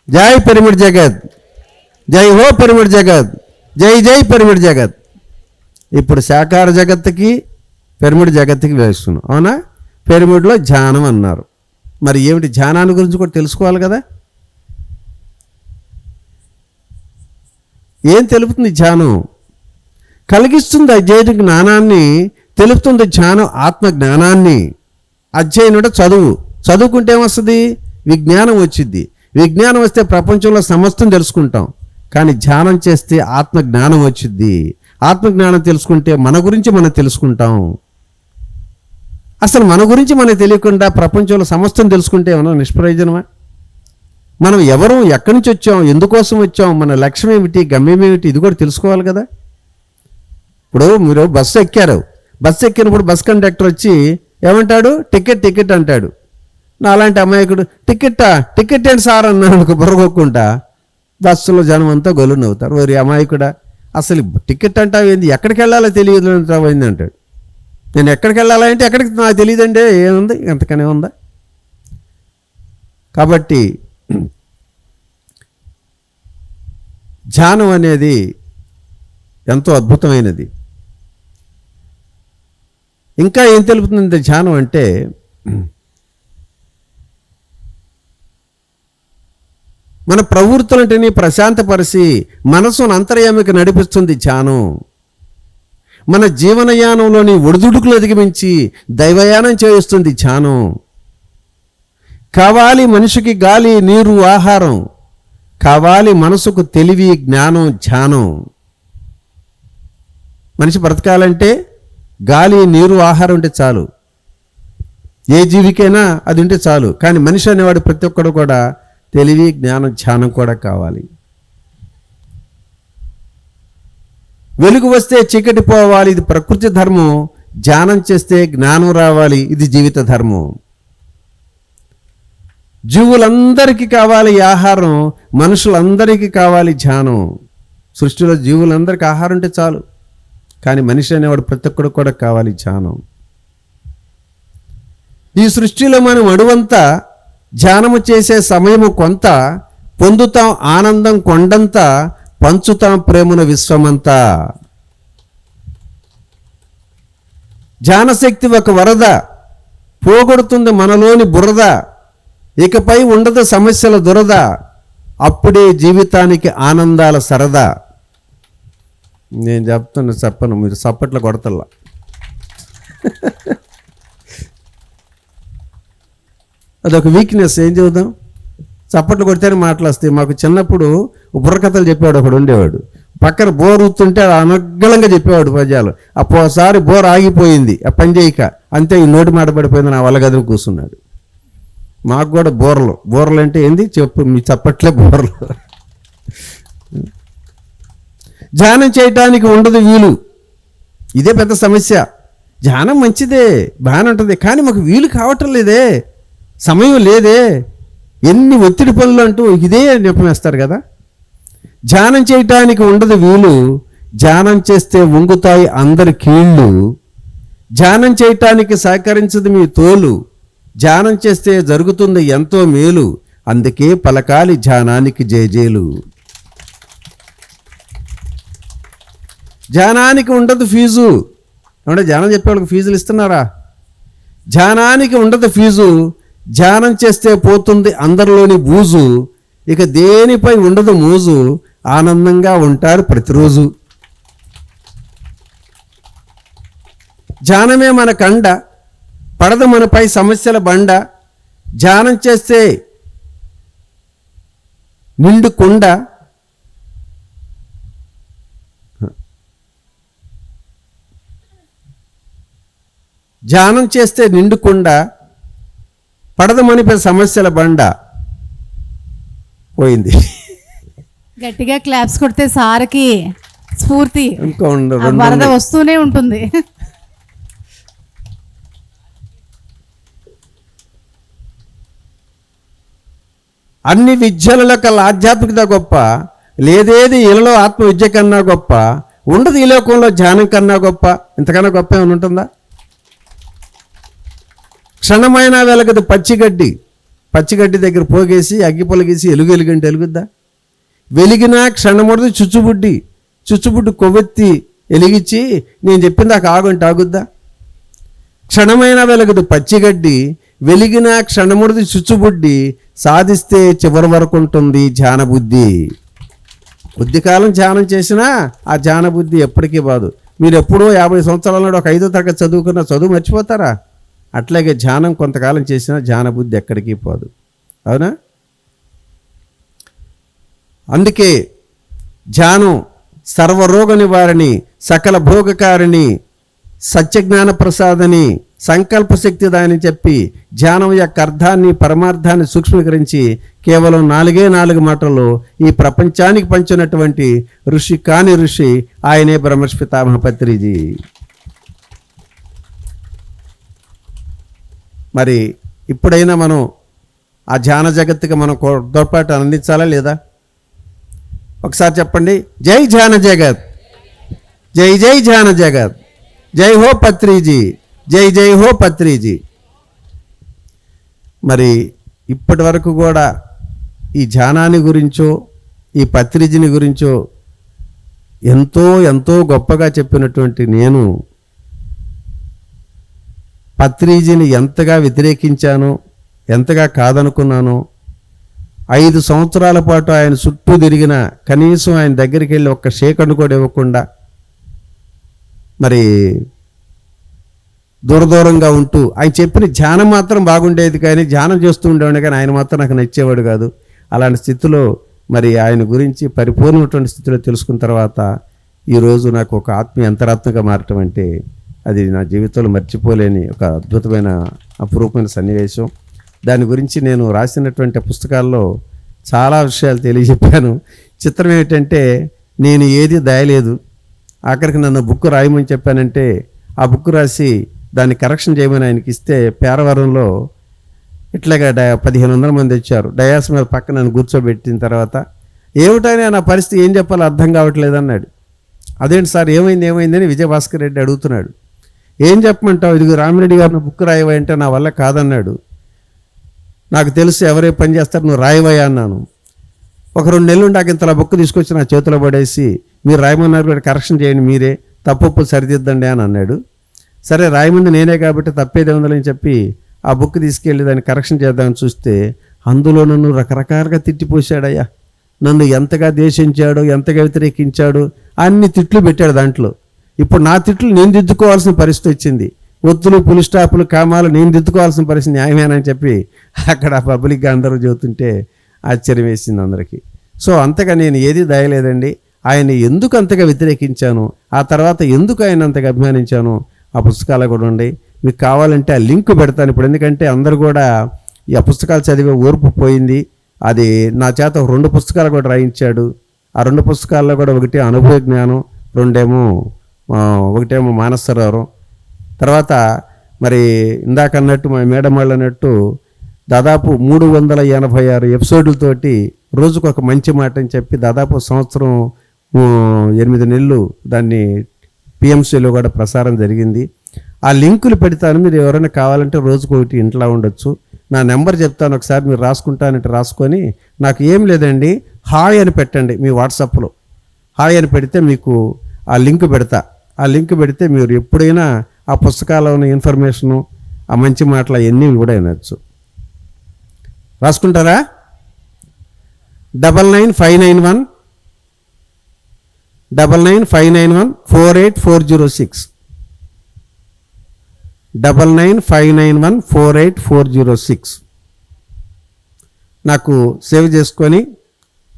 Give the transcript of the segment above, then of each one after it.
జై పిరమిడ్ జగత్, జై హో పిరమిడ్ జగత్, జై జై పిరమిడ్ జగత్. ఇప్పుడు సాకార జగత్తుకి పిరమిడ్ జగత్తుకి వేస్తున్నాం, అవునా? పిరమిడ్లో ధ్యానం అన్నారు. మరి ఏమిటి ధ్యానాన్ని గురించి కూడా తెలుసుకోవాలి కదా. ఏం తెలుపుతుంది ధ్యానం? కలిగిస్తుంది అధ్యయన జ్ఞానాన్ని, తెలుపుతుంది ధ్యానం ఆత్మ జ్ఞానాన్ని. అధ్యయనుడు చదువుకుంటే ఏమొస్తుంది? విజ్ఞానం వచ్చింది. విజ్ఞానం వస్తే ప్రపంచంలో సమస్తం తెలుసుకుంటాం. కానీ ధ్యానం చేస్తే ఆత్మ జ్ఞానం వచ్చింది. ఆత్మజ్ఞానం తెలుసుకుంటే మన గురించి మనం తెలుసుకుంటాం. అసలు మన గురించి మనకు తెలియకుండా ప్రపంచంలో సమస్తం తెలుసుకుంటే ఏమన్నా నిష్ప్రయోజనమా? మనం ఎవరు, ఎక్కడి నుంచి వచ్చాం, ఎందుకోసం వచ్చాం, మన లక్ష్యం ఏమిటి, గమ్యం ఏమిటి, ఇది కూడా తెలుసుకోవాలి కదా. ఇప్పుడు మీరు బస్సు ఎక్కారు, బస్సు ఎక్కినప్పుడు బస్ కండక్టర్ వచ్చి ఏమంటాడు? టికెట్ టికెట్ అంటాడు. నా అలాంటి అమాయకుడు టికెట్ ఏంటి సార్ అన్నాడు బుర్రగొక్కుంటా. బస్సులో జనం అంతా గొల్లు నవ్వుతారు. మరి అమాయకుడా, అసలు టికెట్ అంటావు ఏంది, ఎక్కడికి వెళ్ళాలో తెలియదు అయింది అంటాడు. నేను ఎక్కడికి వెళ్ళాలంటే ఎక్కడికి నాకు తెలియదండి. ఏముంది, ఎంతకనే ఉందా? కాబట్టి ధ్యానం అనేది ఎంతో అద్భుతమైనది. ఇంకా ఏం తెలుపుతుంది ధ్యానం అంటే, మన ప్రవృత్తులంటిని ప్రశాంతపరిచి మనసును అంతర్యామికి నడిపిస్తుంది ధ్యానం. మన జీవనయానంలోని ఒడిదుడుకులు అధిగమించి దైవయానం చేయిస్తుంది ధ్యానం. కావాలి మనిషికి గాలి, నీరు, ఆహారం, కావాలి మనసుకు తెలివి, జ్ఞానం, ధ్యానం. మనిషి బ్రతకాలంటే గాలి, నీరు, ఆహారం ఉంటే చాలు. ఏ జీవికైనా అది ఉంటే చాలు. కానీ మనిషి అనేవాడు ప్రతి ఒక్కడు కూడా తెలివి, జ్ఞానం, ధ్యానం కూడా కావాలి. వెలుగు వస్తే చీకటి పోవాలి, ఇది ప్రకృతి ధర్మం. ధ్యానం చేస్తే జ్ఞానం రావాలి, ఇది జీవిత ధర్మం. జీవులందరికీ కావాలి ఆహారం, మనుషులందరికీ కావాలి ధ్యానం. సృష్టిలో జీవులందరికీ ఆహారం ఉంటే చాలు. కానీ మనిషి అనేవాడు ప్రతి ఒక్కడు కూడా కావాలి ధ్యానం. ఈ సృష్టిలో మనం అడువంతా ధ్యానము చేసే సమయము కొంత, పొందుతాం ఆనందం కొండంత, పంచుతాం ప్రేమను విశ్వమంతా. ధ్యానశక్తి ఒక వరద, పోగొడుతుంది మనలోని బురద. ఇకపై ఉండదు సమస్యల దురద, అప్పుడే జీవితానికి ఆనందాల సరదా. నేను చెప్పను, మీరు చప్పట్లు కొడతల్లా. అదొక వీక్నెస్. ఏం చెబుదాం, చప్పట్లు కొడితేనే మాటలు వస్తాయి. మాకు చిన్నప్పుడు బుర్రకథలు చెప్పేవాడు ఒకడు ఉండేవాడు. పక్కన బోర్ ఊతుంటే అనర్గళంగా చెప్పేవాడు పద్యాలు. అപ്പോసారి బోర్ ఆగిపోయింది, ఆ పని చేయక అంతే, ఈ నోటి మాట పడిపోయింది, నా వల్ల గదిలో కూర్చున్నాడు. మాకు కూడా బోర్లు అంటే ఏంది చెప్పు, మీ చప్పట్లే బోర్లు. ధ్యానం చేయటానికి ఉండదు వీలు, ఇదే పెద్ద సమస్య. ధ్యానం మంచిదే, బాగానే ఉంటుంది, కానీ మాకు వీలు కావటం లేదే, సమయం లేదే, ఎన్ని ఒత్తిడి పనులు అంటూ ఇదే నిపమేస్తారు కదా. ధ్యానం చేయటానికి ఉండదు వీలు, ధ్యానం చేస్తే వంగుతాయి అందరి కీళ్ళు. ధ్యానం చేయటానికి సహకరించదు మీ తోలు, ధ్యానం చేస్తే జరుగుతుంది ఎంతో మేలు, అందుకే పలకాలి ధ్యానానికి జేజేలు. ధ్యానానికి ఉండదు ఫీజు, అంటే ధ్యానం చెప్పేవాళ్ళకి ఫీజులు ఇస్తున్నారా? ధ్యానానికి ఉండదు ఫీజు, ధ్యానం చేస్తే పోతుంది అందరిలోని బూజు. ఇక దేనిపై ఉండదు మోజు, ఆనందంగా ఉంటారు ప్రతిరోజు. ధ్యానమే మన కండ, పడదు మనపై సమస్యల బండ. ధ్యానం చేస్తే నిండు కొండ, ధ్యానం చేస్తే నిండుకుండ, పడదు మనపై సమస్యల బండ. పోయింది. గట్టిగా క్లాప్స్ కొడితే సార్కి స్ఫూర్తి, ఇంకా వరద వస్తూనే ఉంటుంది. అన్ని విద్యలలో కల్లా ఆధ్యాత్మికత గొప్ప, లేదేది ఇలలో ఆత్మ విద్య కన్నా గొప్ప, ఉండదు ఈ లోకంలో ధ్యానం కన్నా గొప్ప. ఇంతకన్నా గొప్ప ఏమైనా ఉంటుందా? క్షణమైనా వెలగదు పచ్చిగడ్డి, పచ్చిగడ్డి దగ్గర పోగేసి అగ్గి పొలగేసి ఎలుగంటే ఎలుగుద్దా? వెలిగినా క్షణముడదు చుచ్చుబుడ్డి కొవ్వెత్తి వెలిగించి నేను చెప్పింది దాకా ఆగుంటే ఆగుద్దా? క్షణమైనా వెలగదు పచ్చిగడ్డి, వెలిగిన క్షణముడిది చుచ్చుబుడ్డి, సాధిస్తే చివరి వరకు ఉంటుంది ధ్యానబుద్ధి. కొద్ది కాలం ధ్యానం చేసినా ఆ ధ్యానబుద్ధి ఎప్పటికీ బాదు. మీరు ఎప్పుడో 50 సంవత్సరాల నాడు ఒక 5వ తరగతి చదువుకున్న చదువు మర్చిపోతారా? అట్లాగే ధ్యానం కొంతకాలం చేసినా ధ్యానబుద్ధి ఎక్కడికి పోదు. అవునా? అందుకే ధ్యానం సర్వరోగ నివారణి, సకల భోగకారిణి, సత్యజ్ఞాన ప్రసాదని, సంకల్ప శక్తి దాని చెప్పి ధ్యానం యొక్క అర్థాన్ని పరమార్థాన్ని సూక్ష్మీకరించి కేవలం 4 మాటల్లో ఈ ప్రపంచానికి పంచినటువంటి ఋషి కాని ఋషి ఆయనే బ్రహ్మర్షి పితామహ పత్రిజీ. మరి ఇప్పుడైనా మనం ఆ ధ్యాన జగత్తుకి మనం తోడ్పాటు అందించాలా లేదా? ఒకసారి చెప్పండి, జై ధ్యాన జగత్, జై జై ధ్యాన జగత్, జై హో పత్రిజీ, జై జై హో పత్రిజీ. మరి ఇప్పటి వరకు కూడా ఈ ధ్యానాన్ని గురించో ఈ పత్రిజీని గురించో ఎంతో ఎంతో గొప్పగా చెప్పినటువంటి నేను పత్రిజీని ఎంతగా వ్యతిరేకించానో, ఎంతగా కాదనుకున్నానో, 5 సంవత్సరాల పాటు ఆయన చుట్టూ తిరిగిన కనీసం ఆయన దగ్గరికి వెళ్ళి ఒక్క షేకండు కూడా ఇవ్వకుండా మరి దూరంగా ఉంటూ ఆయన చెప్పిన ధ్యానం మాత్రం బాగుండేది, కానీ ధ్యానం చేస్తూ ఉండేవాడు, కానీ ఆయన మాత్రం నాకు నచ్చేవాడు కాదు. అలాంటి స్థితిలో మరి ఆయన గురించి పరిపూర్ణమైనటువంటి స్థితిలో తెలుసుకున్న తర్వాత ఈరోజు నాకు ఒక ఆత్మీయ అంతరాత్మగా మారటం అంటే అది నా జీవితంలో మర్చిపోలేని ఒక అద్భుతమైన అపురూపమైన సన్నివేశం. దాని గురించి నేను రాసినటువంటి పుస్తకాల్లో చాలా విషయాలు తెలియజెప్పాను. చిత్రం ఏమిటంటే నేను ఏది దాయలేదు. ఆఖరికి నన్ను బుక్ రాయమని చెప్పానంటే ఆ బుక్ రాసి దాన్ని కరెక్షన్ చేయమని ఆయనకి ఇస్తే పేరవరంలో ఇట్లాగా 1500 మంది వచ్చారు. డయాస్ మీద పక్కన నన్ను కూర్చోబెట్టిన తర్వాత ఏమిటైనా నా పరిస్థితి ఏం చెప్పాలో అర్థం కావట్లేదు అన్నాడు. అదేంటి సార్ ఏమైందని విజయభాస్కర్ రెడ్డి అడుగుతున్నాడు. ఏం చెప్పమంటావు, ఇదిగో రామిరెడ్డి గారు బుక్ రాయవా అంటే నా వల్ల కాదన్నాడు. నాకు తెలుసు ఎవరే పని చేస్తారు, నువ్వు రాయవయ్యా అన్నాను. ఒక 2 నెలలు నాకు ఇంతలా బుక్ తీసుకొచ్చి నా చేతిలో పడేసి మీరు రాయమన్నారు కూడా కరెక్షన్ చేయండి, మీరే తప్పు సరిదిద్దండి అని అన్నాడు. సరే రాయమంది నేనే కాబట్టి తప్పేదే ఉందని చెప్పి ఆ బుక్ తీసుకెళ్ళి దాన్ని కరెక్షన్ చేద్దామని చూస్తే అందులో నన్ను రకరకాలుగా తిట్టిపోసాడయ్యా. నన్ను ఎంతగా ద్వేషించాడు, ఎంతగా వ్యతిరేకించాడు, అన్ని తిట్లు పెట్టాడు దాంట్లో. ఇప్పుడు నా తిట్లు నేను దిద్దుకోవాల్సిన పరిస్థితి వచ్చింది. ఒత్తులు పులి స్టాపులు కామాలు నేను దిద్దుకోవాల్సిన పరిస్థితి న్యాయమేనని చెప్పి అక్కడ పబ్లిక్గా అందరూ చెబుతుంటే ఆశ్చర్యం వేసింది అందరికీ. సో అంతగా నేను ఏది దాయలేదండి. ఆయన ఎందుకు అంతగా వ్యతిరేకించాను, ఆ తర్వాత ఎందుకు ఆయన అంతగా అభిమానించాను ఆ పుస్తకాలు కూడా ఉండి మీకు కావాలంటే ఆ లింక్ పెడతాను ఇప్పుడు. ఎందుకంటే అందరూ కూడా ఈ పుస్తకాలు చదివే ఓర్పు పోయింది. అది నా చేత 2 పుస్తకాలు కూడా రాయించాడు. ఆ 2 పుస్తకాల్లో కూడా ఒకటి అనుభవ జ్ఞానం, ఒకటేమో మానస సరోవరం. తర్వాత మరి ఇందాక అన్నట్టు మా మేడం వాళ్ళు అన్నట్టు దాదాపు 386 ఎపిసోడ్లతోటి రోజుకు ఒక మంచి మాట అని చెప్పి దాదాపు 1 సంవత్సరం 8 నెలలు దాన్ని పిఎంసీలో కూడా ప్రసారం జరిగింది. ఆ లింకులు పెడతాను, మీరు ఎవరైనా కావాలంటే రోజుకు ఒకటి ఇంట్లో ఉండొచ్చు. నా నెంబర్ చెప్తాను, ఒకసారి మీరు రాసుకుంటానంటే రాసుకొని నాకు ఏం లేదండి హాయ్ అని పెట్టండి మీ వాట్సాప్లో. హాయ్ అని పెడితే మీకు ఆ లింక్ పెడతా. ఆ లింక్ పెడితే మీరు ఎప్పుడైనా ఆ పుస్తకాల్లో ఉన్న ఇన్ఫర్మేషను ఆ మంచి మాటలు అవన్నీ కూడా వినొచ్చు. రాసుకుంటారా? 99591 48406 48406 నాకు సేవ్ చేసుకొని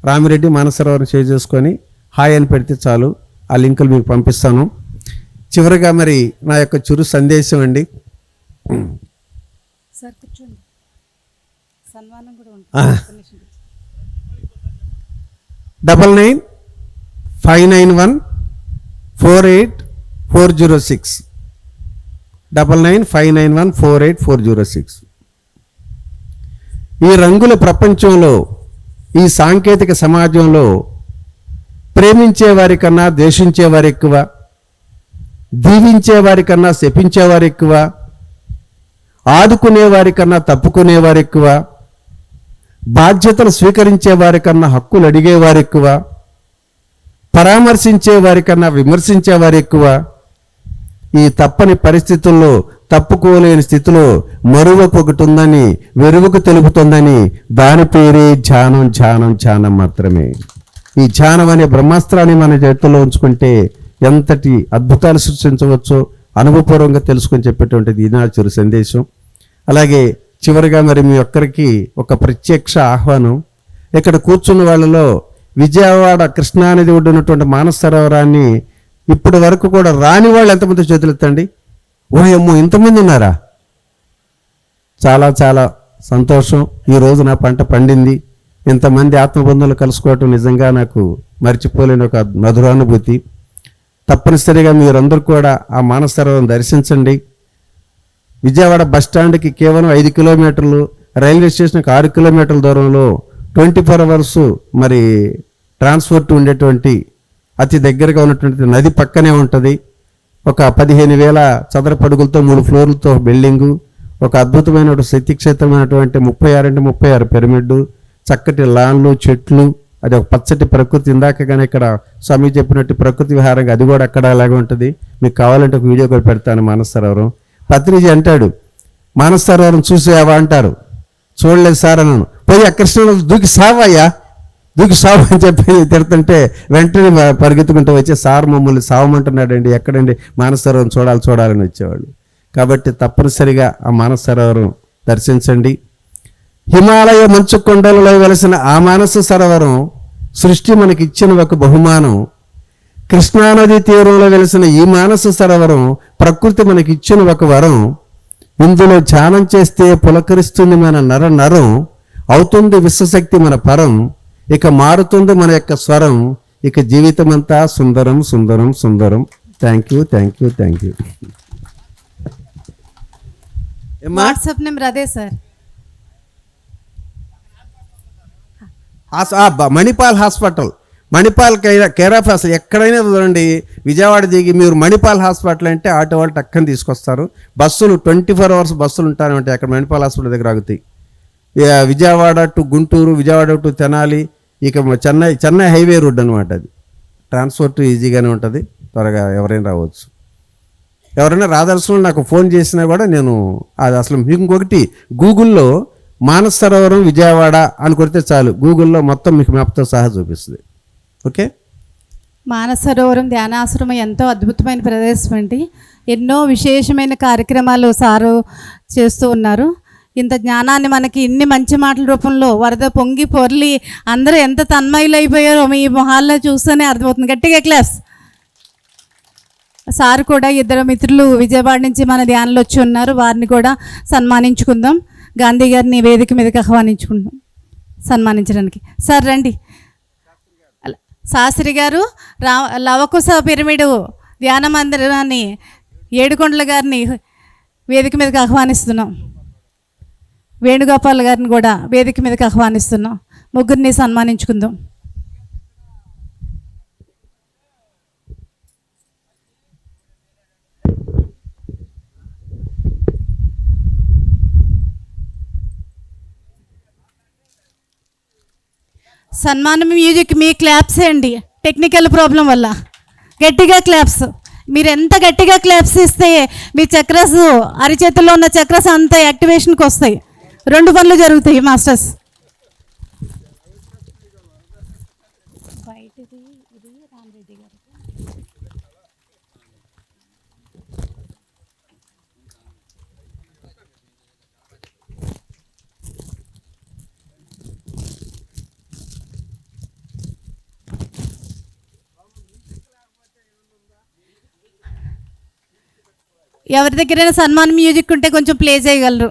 రామిరెడ్డి మానసరోవరం సేవ్ చేసుకొని హాయ్ అని పెడితే చాలు, ఆ లింకులు మీకు పంపిస్తాను. చివరిగా మరి నా యొక్క చిరు సందేశం అండి. సార్ కూర్చోండి, సన్మానం కూడా ఉంటుంది. 99591 48406 99591 48406. ఈ రంగుల ప్రపంచంలో, ఈ సాంకేతిక సమాజంలో ప్రేమించేవారి కన్నా ద్వేషించేవారు ఎక్కువ, దీవించేవారి కన్నా శపించేవారు ఎక్కువ, ఆదుకునేవారి కన్నా తప్పుకునేవారు ఎక్కువ, బాధ్యతలు స్వీకరించే వారికన్నా హక్కులు అడిగేవారు ఎక్కువ, పరామర్శించే వారికన్నా విమర్శించే వారు ఎక్కువ. ఈ తప్పని పరిస్థితుల్లో, తప్పుకోలేని స్థితిలో మరువకు ఒకటి ఉందని, వెరువకు తెలుపుతుందని, దాని పేరే ధ్యానం. ధ్యానం ధ్యానం మాత్రమే. ఈ ధ్యానం అనే బ్రహ్మాస్త్రాన్ని మన చేతుల్లో ఉంచుకుంటే ఎంతటి అద్భుతాలు సృష్టించవచ్చో అనుభవపూర్వకంగా తెలుసుకొని చెప్పేటువంటిది ఈనాడు చిరు సందేశం. అలాగే చివరిగా మరి మీ ఒక్కరికి ఒక ప్రత్యక్ష ఆహ్వానం. ఇక్కడ కూర్చున్న వాళ్ళలో విజయవాడ కృష్ణానది ఒడ్డున్నటువంటి మానస సరోవరాన్ని ఇప్పటి వరకు కూడా రాని వాళ్ళు ఎంతమంది చేతులు ఎత్తండి. ఓయమ్మో, ఇంతమంది ఉన్నారా? చాలా చాలా సంతోషం. ఈరోజు నా పంట పండింది. ఇంతమంది ఆత్మబంధువులు కలుసుకోవటం నిజంగా నాకు మర్చిపోలేని ఒక మధురానుభూతి. తప్పనిసరిగా మీరందరూ కూడా ఆ మానస సరోవరం దర్శించండి. విజయవాడ బస్టాండ్కి కేవలం 5 కిలోమీటర్లు, రైల్వే స్టేషన్కి 6 కిలోమీటర్ల దూరంలో 24 అవర్స్ మరి ట్రాన్స్పోర్ట్ ఉండేటువంటి అతి దగ్గరగా ఉన్నటువంటి నది పక్కనే ఉంటుంది. ఒక 15,000 చదరపు అడుగులతో 3 ఫ్లోర్లతో బిల్డింగు, ఒక అద్భుతమైన శక్తిక్షేత్రమైనటువంటి 36x36 పిరమిడ్, చక్కటి లాన్లు, చెట్లు, అది ఒక పచ్చటి ప్రకృతి. ఇందాక కానీ ఇక్కడ స్వామి చెప్పినట్టు ప్రకృతి విహారంగా అది కూడా అక్కడ అలాగే ఉంటుంది. మీకు కావాలంటే ఒక వీడియో కూడా పెడతాను. మానస సరోవరం పత్రిజీ అంటాడు, మానస సరోవరం చూసావా అంటారు. చూడలేదు సార్ అన్నాను. పోయి ఆ కృష్ణలో దూకి సావయ్యా, దూకి సావు అని చెప్పి తిడుతుంటే వెంటనే పరిగెత్తుకుంటూ వచ్చి సార్ మమ్మల్ని సావమంటున్నాడండి, ఎక్కడండి మానస సరోవరం చూడాలని వచ్చేవాళ్ళు. కాబట్టి తప్పనిసరిగా ఆ మానస సరోవరం దర్శించండి. హిమాలయ మంచు కొండలలో వెలసిన ఆ మానస సరోవరం సృష్టి మనకి ఇచ్చిన ఒక బహుమానం. కృష్ణానది తీరంలో వెలిసిన ఈ మానస సరోవరం ప్రకృతి మనకి ఇచ్చిన ఒక వరం. ఇందులో ధ్యానం చేస్తే పులకరిస్తుంది మన నరం, అవుతుంది విశ్వశక్తి మన పరం, ఇక మారుతుంది మన యొక్క స్వరం, ఇక జీవితం అంతా సుందరం సుందరం సుందరం. Thank you. వాట్సాప్ నెంబర్ అదే sir. Manipal hospital, Manipal care of అసలు ఎక్కడైనా చూడండి. విజయవాడ దిగి మీరు మణిపాల్ హాస్పిటల్ అంటే ఆటో వాళ్ళు టక్కని తీసుకొస్తారు. బస్సులు 24 అవర్స్ బస్సులు ఉంటాయంటే అక్కడ మణిపాల్ హాస్పిటల్ దగ్గర ఆగుతాయి. విజయవాడ టు గుంటూరు, విజయవాడ టు తెనాలి, ఇక చెన్నై హైవే రోడ్ అనమాట. అది ట్రాన్స్పోర్ట్ ఈజీగానే ఉంటుంది. త్వరగా ఎవరైనా రావచ్చు. ఎవరైనా రాదలసిన నాకు ఫోన్ చేసినా కూడా నేను అది అసలు మీకు ఇంకొకటి గూగుల్లో మానస సరోవరం విజయవాడ అని కొడితే చాలు, గూగుల్లో మొత్తం మీకు మ్యాప్తో సహా చూపిస్తుంది. ఓకే. మానస సరోవరం ధ్యానాశ్రమం ఎంతో అద్భుతమైన ప్రదేశం అండి. ఎన్నో విశేషమైన కార్యక్రమాలు సారు చేస్తూ ఉన్నారు. ఇంత జ్ఞానాన్ని మనకి ఇన్ని మంచి మాటల రూపంలో వరద పొంగి పొర్లి అందరూ ఎంత తన్మయులు అయిపోయారో మీ మొహాల్లో చూస్తేనే అర్థమవుతుంది. గట్టిగా క్లాస్. సార్ కూడా 2 మిత్రులు విజయవాడ నుంచి మన ధ్యానంలో వచ్చి ఉన్నారు. వారిని కూడా సన్మానించుకుందాం. గాంధీ గారిని వేదిక మీదకి ఆహ్వానించుకుందాం సన్మానించడానికి. సార్ రండి. శాస్త్రి గారు లవకుశ పిరమిడ్ ధ్యాన మందిరాన్ని ఏడుకొండల గారిని వేదిక మీదకి ఆహ్వానిస్తున్నాం. వేణుగోపాల్ గారిని కూడా వేదిక మీదకి ఆహ్వానిస్తున్నాం. ముగ్గురిని సన్మానించుకుందాం. సన్మానం మ్యూజిక్ మీ క్లాప్సే అండి. టెక్నికల్ ప్రాబ్లం వల్ల గట్టిగా క్లాప్స్. మీరు ఎంత గట్టిగా క్లాప్స్ ఇస్తే మీ చక్రస్, అరిచేతుల్లో ఉన్న చక్రస్ అంతా యాక్టివేషన్కి వస్తాయి. 2 పనులు జరుగుతాయి మాస్టర్స్. ఎవరి దగ్గరైనా సన్మానం మ్యూజిక్ ఉంటే కొంచెం ప్లే చేయగలరు.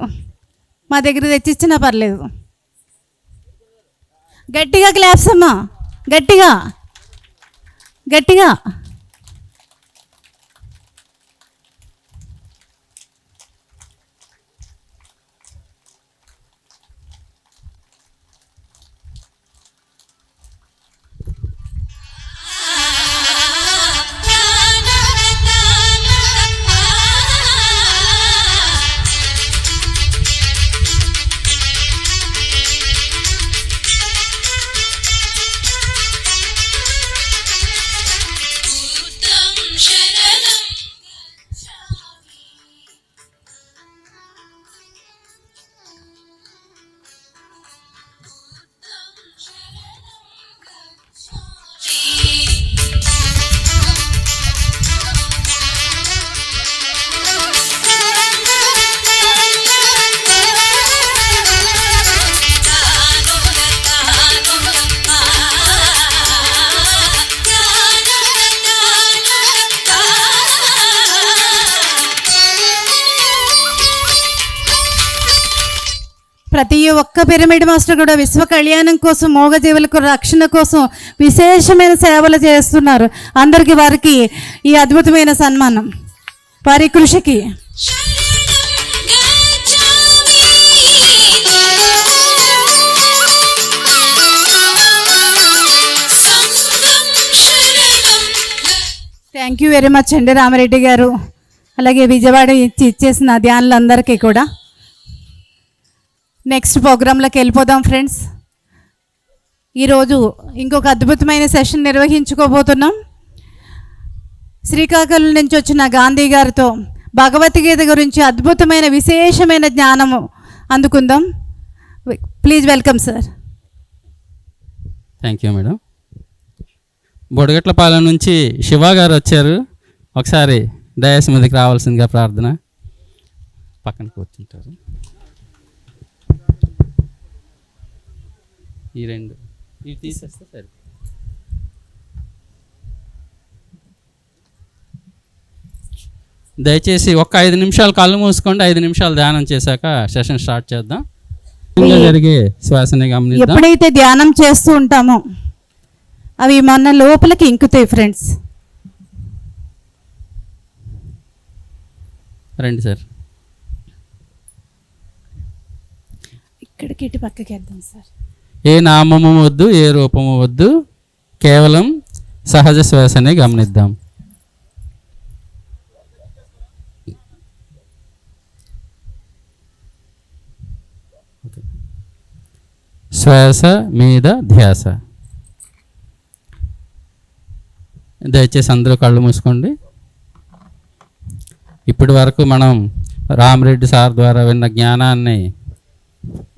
మా దగ్గర తెచ్చిచ్చినా పర్లేదు. గట్టిగా క్లాప్స్ అమ్మా, గట్టిగా గట్టిగా. ప్రతి ఒక్క పిరమిడ్ మాస్టర్ కూడా విశ్వ కళ్యాణం కోసం, మూగజీవులకు రక్షణ కోసం విశేషమైన సేవలు చేస్తున్నారు. అందరికీ వారికి ఈ అద్భుతమైన సన్మానం వారి కృషికి. థ్యాంక్ యూ వెరీ మచ్ అండి రామరెడ్డి గారు, అలాగే విజయవాడ ఇచ్చేసిన ధ్యానులందరికీ కూడా. నెక్స్ట్ ప్రోగ్రాంలోకి వెళ్ళిపోదాం ఫ్రెండ్స్. ఈరోజు ఇంకొక అద్భుతమైన సెషన్ నిర్వహించుకోబోతున్నాం. శ్రీకాకుళం నుంచి వచ్చిన గాంధీ గారితో భగవద్గీత గురించి అద్భుతమైన విశేషమైన జ్ఞానము అందుకుందాం. Please welcome sir. Thank you madam. Bodagatlapalem నుంచి శివ గారు వచ్చారు. ఒకసారి డయాస్ మీదకి రావాల్సిందిగా ప్రార్థన. పక్కన కూర్చుంటారు. ఈ రెండు ఇవి తీసేస్తే సరే. దయచేసి ఒక 5 నిమిషాలు కళ్ళు మూసుకోండి. 5 నిమిషాలు ధ్యానం చేశాక సెషన్ స్టార్ట్ చేద్దాం. జరిగే శ్వాసని గమనిద్దాం. ఎప్పుడైతే ధ్యానం చేస్తూ ఉంటామో అవి మన లోపలికి ఇంకుతాయి ఫ్రెండ్స్. రండి సార్. ఇక్కడికి ఇటు పక్కకి వెళ్దాం సార్. ఏ నామము వద్దు, ఏ రూపము వద్దు, కేవలం సహజ శ్వాసనే గమనిద్దాం. శ్వాస మీద ధ్యాస. దయచేసి అందరూ కళ్ళు మూసుకోండి. ఇప్పటి వరకు మనం రామరెడ్డి సార్ ద్వారా విన్న జ్ఞానాన్ని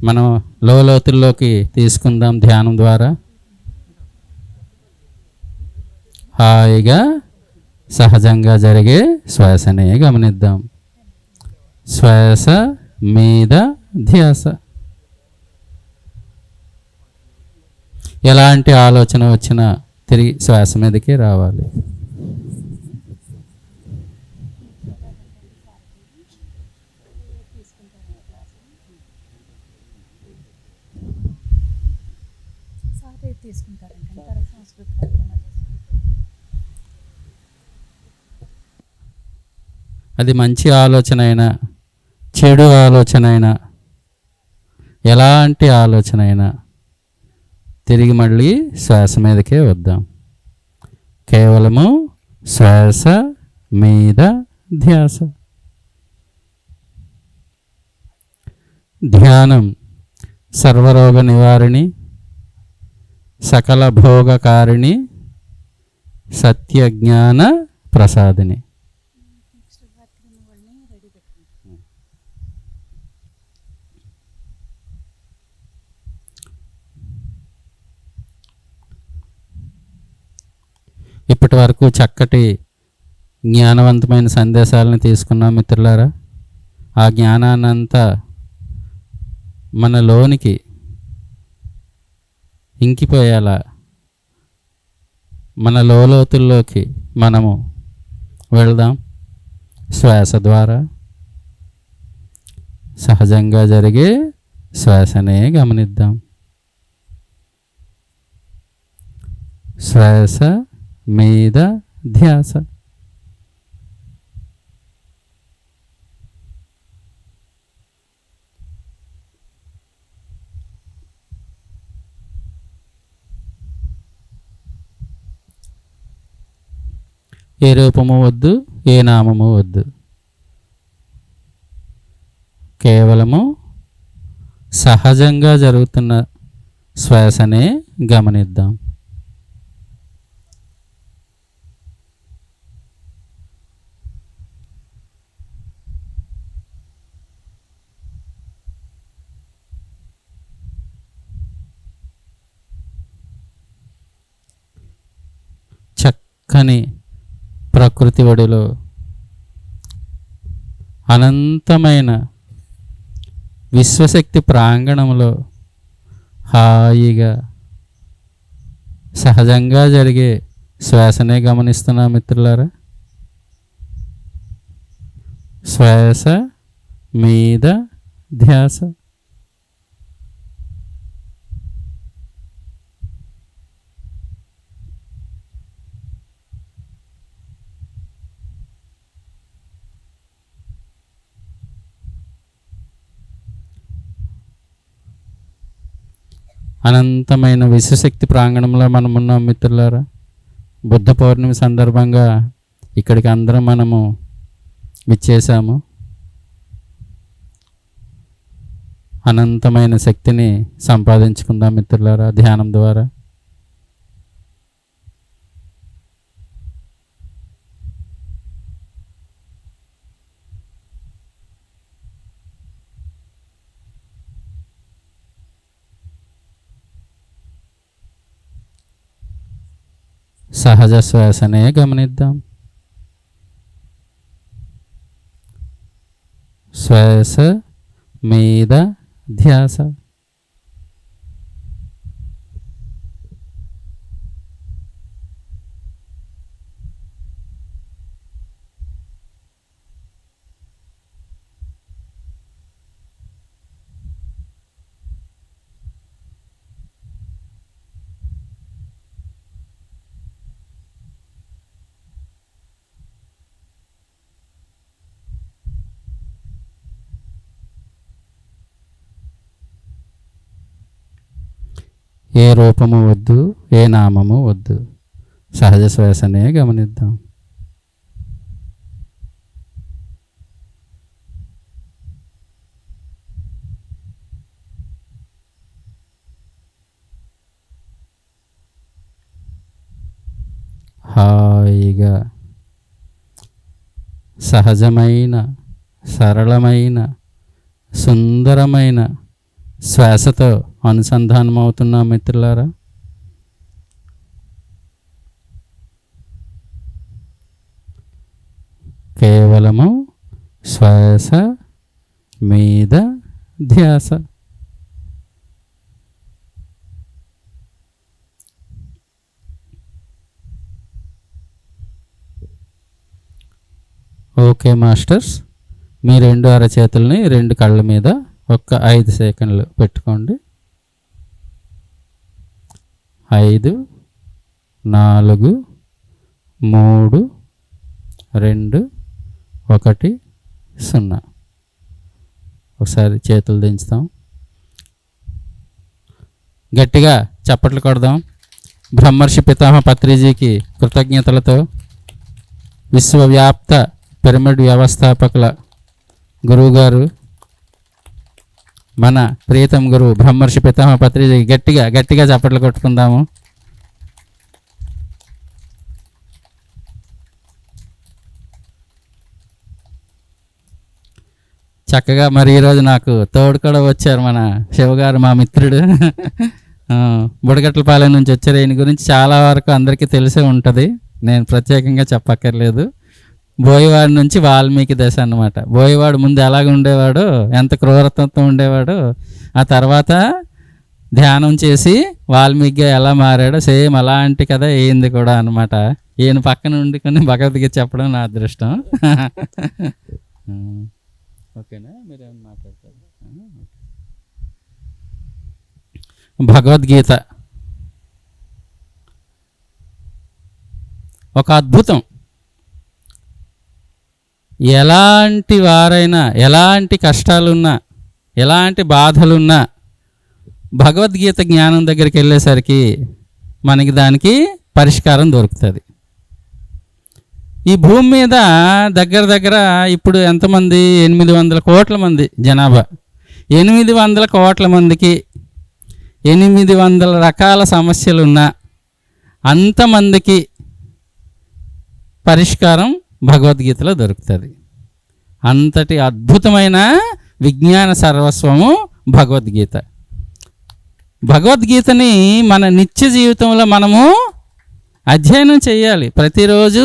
మనం లోతుల్లోకి తీసుకుందాం. ధ్యానం ద్వారా హాయిగా సహజంగా జరిగే శ్వాసనే గమనిద్దాం. శ్వాస మీద ధ్యాస. ఎలాంటి ఆలోచన వచ్చినా తిరిగి శ్వాస మీదకి రావాలి. అది మంచి ఆలోచన అయినా, చెడు ఆలోచన అయినా, ఎలాంటి ఆలోచన అయినా తిరిగి మళ్ళీ శ్వాస మీదకే వద్దాం. కేవలము శ్వాస మీద ధ్యాస. ధ్యానం సర్వరోగ నివారిణి, సకల భోగకారిణి, సత్యజ్ఞాన ప్రసాదిని. ఇప్పటి వరకు చక్కటి జ్ఞానవంతమైన సందేశాలను తీసుకున్నాం మిత్రులారా. ఆ జ్ఞానాన్నంతా మన లోనికి ఇంకిపోయేలా మన లోతుల్లోకి మనము వెళ్దాం. శ్వాస ద్వారా సహజంగా జరిగే శ్వాసనే గమనిద్దాం. శ్వాస మీద ధ్యాస. ఏ రూపము వద్దు, ఏ నామము వద్దు, కేవలము సహజంగా జరుగుతున్న శ్వాసనే గమనిద్దాం. చక్కని ప్రకృతి ఒడిలో అనంతమైన విశ్వశక్తి ప్రాంగణంలో హాయిగా సహజంగా జరిగే శ్వాసనే గమనిస్తున్నా మిత్రులారా. శ్వాస మీద ధ్యాస. అనంతమైన విశ్వశక్తి ప్రాంగణంలో మనం ఉన్నాం మిత్రులారా. బుద్ధ పౌర్ణమి సందర్భంగా ఇక్కడికి అందరం మనము విచ్చేసాము. అనంతమైన శక్తిని సంపాదించుకుందాం మిత్రులారా ధ్యానం ద్వారా. సహజ శ్వాసనే గమనిద్దాం. శ్వాస మీద ధ్యాస. ఏ రూపము వద్దు, ఏ నామము వద్దు, సహజ శ్వాసనే గమనిద్దాం. హాయిగా సహజమైన, సరళమైన, సుందరమైన శ్వాసతో అనుసంధానం అవుతున్నాం మిత్రులారా. కేవలము శ్వాస మీద ధ్యాస. ఓకే మాస్టర్స్, మీ 2 అరచేతుల్ని 2 కళ్ళ మీద ఒక్క 5 సెకండ్లు పెట్టుకోండి. 5, 4, 3, 2, 1, 0. ఒకసారి చేతులు దించుతాం. గట్టిగా చప్పట్లు కొడదాం. బ్రహ్మర్షి పితామహ పత్రిజీకి కృతజ్ఞతలతో విశ్వవ్యాప్త పిరమిడ్ వ్యవస్థాపకుల గురువుగారు, మన ప్రియతం గురువు బ్రహ్మర్షి పితామహ పత్రిజీకి గట్టిగా గట్టిగా చప్పట్లు కొట్టుకుందాము. చక్కగా మరి ఈరోజు నాకు తోడు కూడా వచ్చారు మన శివగారు, మా మిత్రుడు. బుడగట్లపాలెం నుంచి వచ్చారు. ఈయన గురించి చాలా వరకు అందరికీ తెలిసే ఉంటుంది, నేను ప్రత్యేకంగా చెప్పక్కర్లేదు. బోయవాడి నుంచి వాల్మీకి దశ అన్నమాట. బోయవాడు ముందు ఎలాగ ఉండేవాడో, ఎంత క్రూరత్వంతో ఉండేవాడో, ఆ తర్వాత ధ్యానం చేసి వాల్మీకిగా ఎలా మారాడో సేమ్ అలాంటి కథ అయింది కూడా అనమాట. ఈయన పక్కన ఉండుకొని భగవద్గీత చెప్పడం నా అదృష్టం. ఓకేనా, మీరేమైనా మాట్లాడతారు? భగవద్గీత ఒక అద్భుతం. ఎలాంటి వారైనా, ఎలాంటి కష్టాలున్నా, ఎలాంటి బాధలున్నా భగవద్గీత జ్ఞానం దగ్గరికి వెళ్ళేసరికి మనకి దానికి పరిష్కారం దొరుకుతుంది. ఈ భూమి మీద దగ్గర దగ్గర ఇప్పుడు ఎంతమంది, 800 కోట్ల మంది జనాభా. 800 కోట్ల మందికి 800 రకాల సమస్యలున్నా అంతమందికి పరిష్కారం భగవద్గీతలో దొరుకుతుంది. అంతటి అద్భుతమైన విజ్ఞాన సర్వస్వము భగవద్గీత. భగవద్గీతని మన నిత్య జీవితంలో మనము అధ్యయనం చేయాలి. ప్రతిరోజు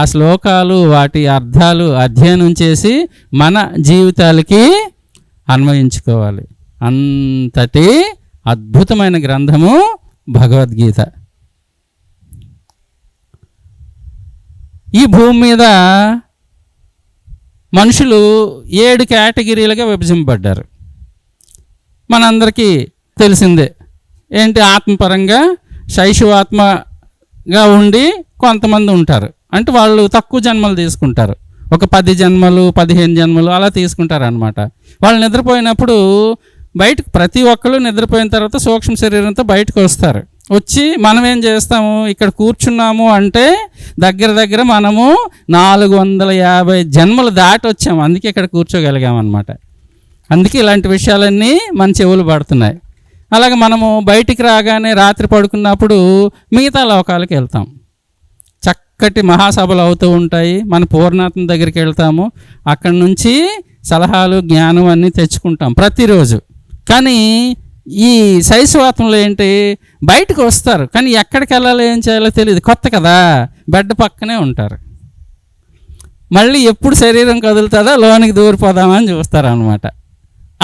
ఆ శ్లోకాలు, వాటి అర్థాలు అధ్యయనం చేసి మన జీవితాలకి అన్వయించుకోవాలి. అంతటి అద్భుతమైన గ్రంథము భగవద్గీత. ఈ భూమి మీద మనుషులు 7 కేటగిరీలుగా విభజింపబడ్డారు. మనందరికీ తెలిసిందే. ఏంటి, ఆత్మపరంగా శైశవాత్మగా ఉండి కొంతమంది ఉంటారు. అంటే వాళ్ళు తక్కువ జన్మలు తీసుకుంటారు. ఒక 10 జన్మలు, 15 జన్మలు అలా తీసుకుంటారు అనమాట. వాళ్ళు నిద్రపోయినప్పుడు బయటకు ప్రతి ఒక్కరు నిద్రపోయిన తర్వాత సూక్ష్మ శరీరంతో బయటకు వస్తారు. వచ్చి మనం ఏం చేస్తాము, ఇక్కడ కూర్చున్నాము అంటే దగ్గర మనము 450 జన్మలు దాటి వచ్చాము, అందుకే ఇక్కడ కూర్చోగలిగామన్నమాట. అందుకే ఇలాంటి విషయాలన్నీ మన చెవులు పడుతున్నాయి. అలాగే మనము బయటికి రాగానే రాత్రి పడుకున్నప్పుడు మిగతా లోకాలకు వెళ్తాం. చక్కటి మహాసభలు అవుతూ ఉంటాయి, మన పూర్ణాత్మ దగ్గరికి వెళ్తాము, అక్కడి నుంచి సలహాలు జ్ఞానం అన్నీ తెచ్చుకుంటాం ప్రతిరోజు. కానీ ఈ శైశవాత్మలో ఏంటి, బయటకు వస్తారు కానీ ఎక్కడికి వెళ్ళాలో ఏం చేయాలో తెలియదు, కొత్త కదా, బెడ్ పక్కనే ఉంటారు. మళ్ళీ ఎప్పుడు శరీరం కదులుతుందో లోనికి దూరిపోదామని చూస్తారనమాట.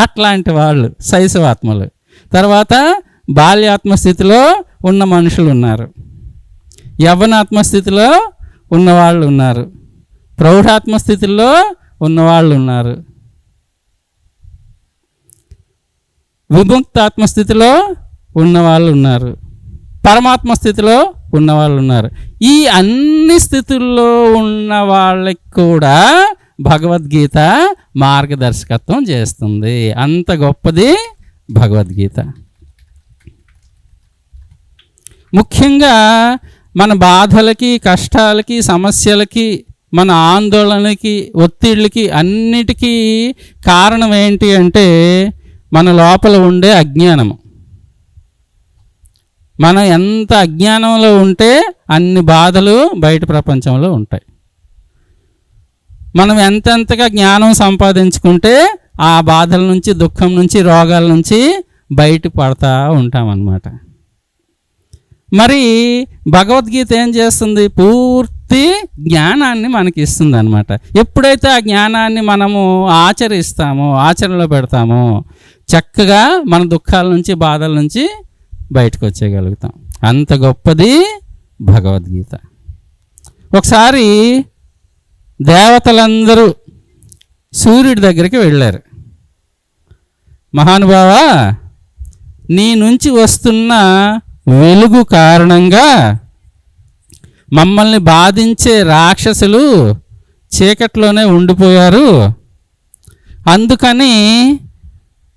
అట్లాంటి వాళ్ళు శైశవాత్మలు. తర్వాత బాల్యాత్మ స్థితిలో ఉన్న మనుషులు ఉన్నారు, యవ్వనాత్మ స్థితిలో ఉన్నవాళ్ళు ఉన్నారు, ప్రౌఢాత్మ స్థితిలో ఉన్నవాళ్ళు ఉన్నారు, విముక్తాత్మ స్థితిలో ఉన్నవాళ్ళు ఉన్నారు, పరమాత్మ స్థితిలో ఉన్నవాళ్ళు ఉన్నారు. ఈ అన్ని స్థితుల్లో ఉన్న వాళ్ళకి కూడా భగవద్గీత మార్గదర్శకత్వం చేస్తుంది. అంత గొప్పది భగవద్గీత. ముఖ్యంగా మన బాధలకి, కష్టాలకి, సమస్యలకి, మన ఆందోళనకి, ఒత్తిళ్ళకి అన్నిటికీ కారణం ఏంటి అంటే మన లోపల ఉండే అజ్ఞానము. మనం ఎంత అజ్ఞానంలో ఉంటే అన్ని బాధలు బయట ప్రపంచంలో ఉంటాయి. మనం ఎంతెంతగా జ్ఞానం సంపాదించుకుంటే ఆ బాధల నుంచి, దుఃఖం నుంచి, రోగాల నుంచి బయట పడతా ఉంటామన్నమాట. మరి భగవద్గీత ఏం చేస్తుంది, పూర్తి జ్ఞానాన్ని మనకి ఇస్తుంది అనమాట. ఎప్పుడైతే ఆ జ్ఞానాన్ని మనము ఆచరిస్తామో, ఆచరణలో పెడతామో, చక్కగా మన దుఃఖాల నుంచి, బాధల నుంచి బయటకు వచ్చేయగలుగుతాం. అంత గొప్పది భగవద్గీత. ఒకసారి దేవతలందరూ సూర్యుడి దగ్గరికి వెళ్ళారు. మహానుభావ, నీ నుంచి వస్తున్న వెలుగు కారణంగా మమ్మల్ని బాధించే రాక్షసులు చీకట్లోనే ఉండిపోయారు, అందుకని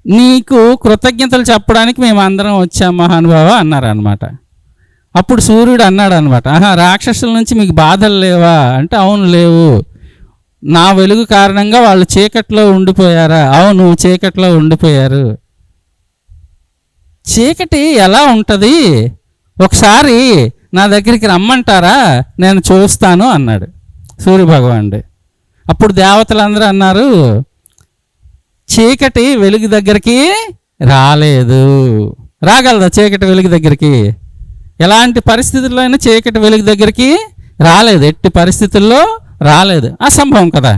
నీకు కృతజ్ఞతలు చెప్పడానికి మేము అందరం వచ్చాం మహానుభావ అన్నారనమాట. అప్పుడు సూర్యుడు అన్నాడు అనమాట, రాక్షసుల నుంచి మీకు బాధలు లేవా అంటే అవును లేవు. నా వెలుగు కారణంగా వాళ్ళు చీకట్లో ఉండిపోయారా? అవును, చీకట్లో ఉండిపోయారు. చీకటి ఎలా ఉంటుంది, ఒకసారి నా దగ్గరికి రమ్మంటారా, నేను చూస్తాను అన్నాడు సూర్యభగవానుడు. అప్పుడు దేవతలందరూ అన్నారు, చీకటి వెలుగు దగ్గరికి రాలేదు. రాగలదా చీకటి వెలుగు దగ్గరికి? ఎలాంటి పరిస్థితుల్లో అయినా చీకటి వెలుగు దగ్గరికి రాలేదు, ఎట్టి పరిస్థితుల్లో రాలేదు, అసంభవం కదా.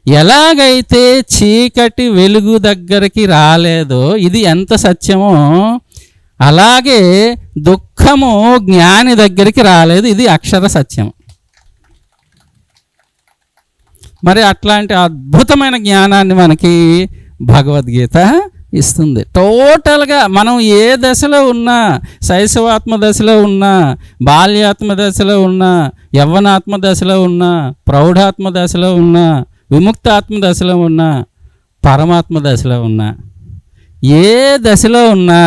ఎలాగైతే చీకటి వెలుగు దగ్గరికి రాలేదో ఇది ఎంత సత్యమో, అలాగే దుఃఖము జ్ఞాని దగ్గరికి రాలేదు, ఇది అక్షర సత్యం. మరి అట్లాంటి అద్భుతమైన జ్ఞానాన్ని మనకి భగవద్గీత ఇస్తుంది. టోటల్గా మనం ఏ దశలో ఉన్నా, శైశవాత్మ దశలో ఉన్నా, బాల్యాత్మ దశలో ఉన్నా, యవ్వనాత్మ దశలో ఉన్నా, ప్రౌఢాత్మ దశలో ఉన్నా, విముక్తాత్మ దశలో ఉన్నా, పరమాత్మ దశలో ఉన్నా, ఏ దశలో ఉన్నా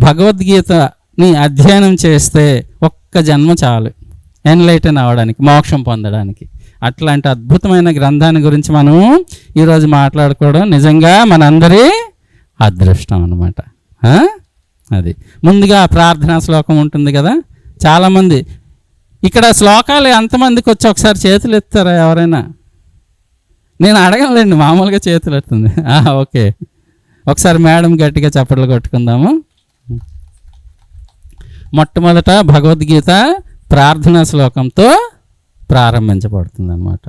భగవద్గీతని అధ్యయనం చేస్తే ఒక్క జన్మ చాలు ఎన్లైటన్ అవ్వడానికి, మోక్షం పొందడానికి. అట్లాంటి అద్భుతమైన గ్రంథాన్ని గురించి మనం ఈరోజు మాట్లాడుకోవడం నిజంగా మనందరి అదృష్టం అన్నమాట. అది ముందుగా ప్రార్థనా శ్లోకం ఉంటుంది కదా. చాలామంది ఇక్కడ శ్లోకాలు ఎంతమందికి వచ్చి ఒకసారి చేతులు ఎత్తారా ఎవరైనా? నేను అడగలేండి, మామూలుగా చేతులు ఎత్తుంది. ఓకే, ఒకసారి మేడం గట్టిగా చప్పట్లు కొట్టుకుందాము. మొట్టమొదట భగవద్గీత ప్రార్థనా శ్లోకంతో ప్రారంభించబడుతుంది అన్నమాట.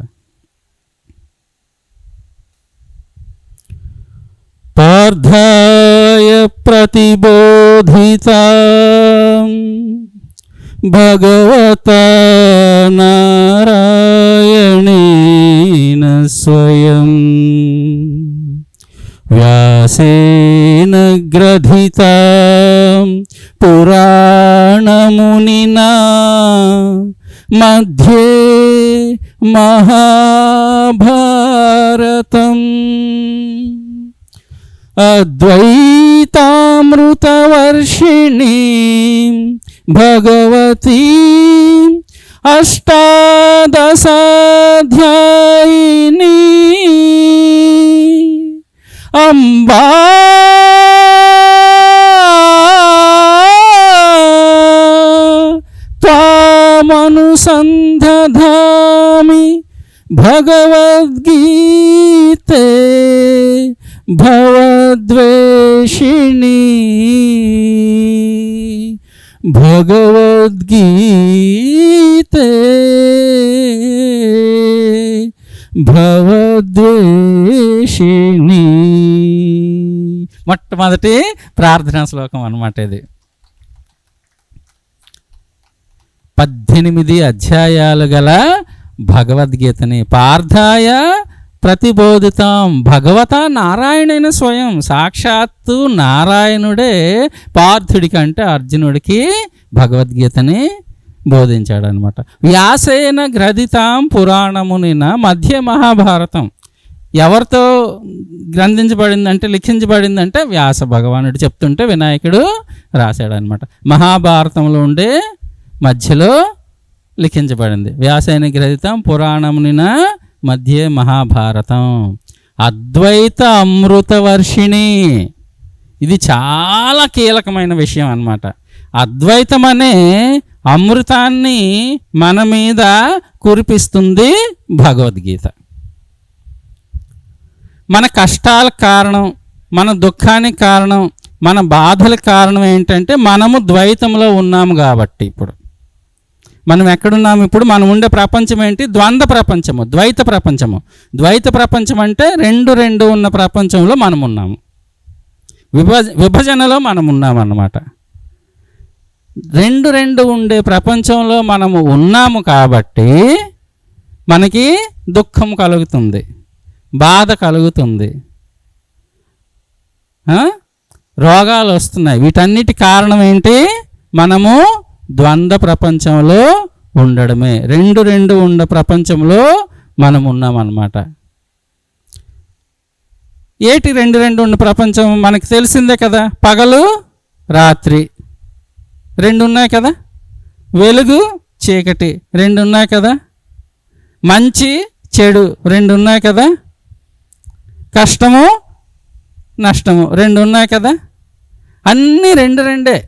పార్థాయ ప్రతిబోధితాం భగవతా నారాయణేన స్వయం వ్యాసేన గ్రథితాం పురాణమునినా మధ్యే మహాభారతం అద్వైతామృతవర్షిణి భగవతి అష్టాదశాధ్యాయిని అంబా త్వామనుసంధామి భగవద్గీతే భవద్వేషిణి భగవద్గీతే భవద్వేషిణి. మొట్టమొదటి ప్రార్థనా శ్లోకం అన్నమాట ఇది. 18 అధ్యాయాలు గల భగవద్గీతని పార్థాయ ప్రతిబోధితాం భగవత నారాయణైన స్వయం, సాక్షాత్తు నారాయణుడే పార్థుడికి అంటే అర్జునుడికి భగవద్గీతని బోధించాడనమాట. వ్యాసేన గ్రథితాం పురాణమునిన మధ్య మహాభారతం ఎవరితో గ్రంథించబడిందంటే లిఖించబడిందంటే వ్యాస భగవానుడు చెప్తుంటే వినాయకుడు రాశాడనమాట. మహాభారతంలో ఉండే మధ్యలో లిఖించబడింది. వ్యాసేన గ్రథితం పురాణమునిన మధ్య మహాభారతం. అద్వైత అమృతవర్షిణి, ఇది చాలా కీలకమైన విషయం అన్నమాట. అద్వైతం అనే అమృతాన్ని మన మీద కురిపిస్తుంది భగవద్గీత. మన కష్టాలకు కారణం, మన దుఃఖానికి కారణం, మన బాధలకు కారణం ఏంటంటే మనము ద్వైతంలో ఉన్నాము కాబట్టి. ఇప్పుడు మనం ఎక్కడున్నాము? ఇప్పుడు మనం ఉండే ప్రపంచం ఏంటి? ద్వంద్వ ప్రపంచము, ద్వైత ప్రపంచము. ద్వైత ప్రపంచం అంటే రెండు ఉన్న ప్రపంచంలో మనం ఉన్నాము. విభజనలో మనం ఉన్నాము అన్నమాట. రెండు ఉండే ప్రపంచంలో మనము ఉన్నాము కాబట్టి మనకి దుఃఖం కలుగుతుంది, బాధ కలుగుతుంది, రోగాలు వస్తున్నాయి. వీటన్నిటి కారణం ఏంటి? మనము ద్వంద్వ ప్రపంచంలో ఉండడమే. రెండు ఉండే ప్రపంచంలో మనం ఉన్నామన్నమాట. ఏటి రెండు ఉన్న ప్రపంచం మనకు తెలిసిందే కదా. పగలు రాత్రి రెండు ఉన్నాయి కదా, వెలుగు చీకటి రెండు ఉన్నాయి కదా, మంచి చెడు రెండు ఉన్నాయి కదా, కష్టము నష్టము రెండు ఉన్నాయి కదా. అన్నీ రెండే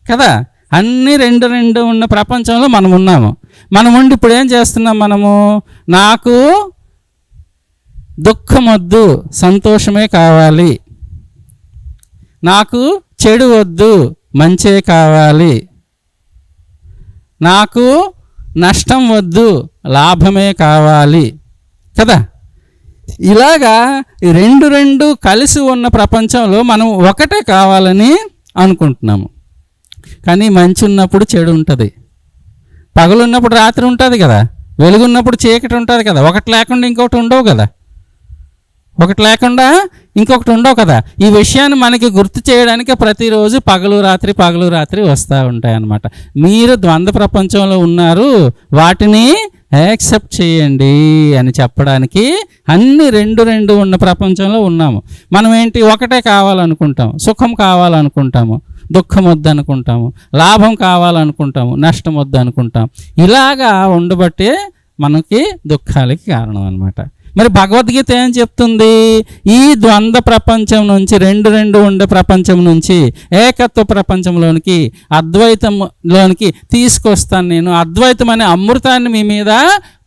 కదా. అన్నీ రెండు ఉన్న ప్రపంచంలో మనం ఉన్నాము. మనం ఉండి ఇప్పుడు ఏం చేస్తున్నాం? మనము నాకు దుఃఖం వద్దు, సంతోషమే కావాలి, నాకు చెడు వద్దు, మంచే కావాలి, నాకు నష్టం వద్దు, లాభమే కావాలి కదా. ఇలాగా రెండు కలిసి ఉన్న ప్రపంచంలో మనం ఒకటే కావాలని అనుకుంటున్నాము. కానీ మంచి ఉన్నప్పుడు చెడు ఉంటుంది, పగలున్నప్పుడు రాత్రి ఉంటుంది కదా, వెలుగున్నప్పుడు చీకటి ఉంటుంది కదా. ఒకటి లేకుండా ఇంకొకటి ఉండవు కదా, ఒకటి లేకుండా ఇంకొకటి ఉండవు కదా. ఈ విషయాన్ని మనకి గుర్తు చేయడానికి ప్రతిరోజు పగలు రాత్రి వస్తూ ఉంటాయి అన్నమాట. మీరు ద్వంద్వ ప్రపంచంలో ఉన్నారు, వాటిని యాక్సెప్ట్ చేయండి అని చెప్పడానికి అన్ని రెండు ఉన్న ప్రపంచంలో ఉన్నాము. మనం ఏంటి? ఒకటే కావాలనుకుంటాము, సుఖం కావాలనుకుంటాము, దుఃఖం వద్దనుకుంటాము, లాభం కావాలనుకుంటాము, నష్టం వద్దనుకుంటాం. ఇలాగా ఉండబట్టే మనకి దుఃఖాలకి కారణం అన్నమాట. మరి భగవద్గీత ఏం చెప్తుంది? ఈ ద్వంద్వ ప్రపంచం నుంచి రెండు ఉండే ప్రపంచం నుంచి ఏకత్వ ప్రపంచంలోనికి, అద్వైతంలోనికి తీసుకొస్తాను నేను. అద్వైతం అనే అమృతాన్ని మీ మీద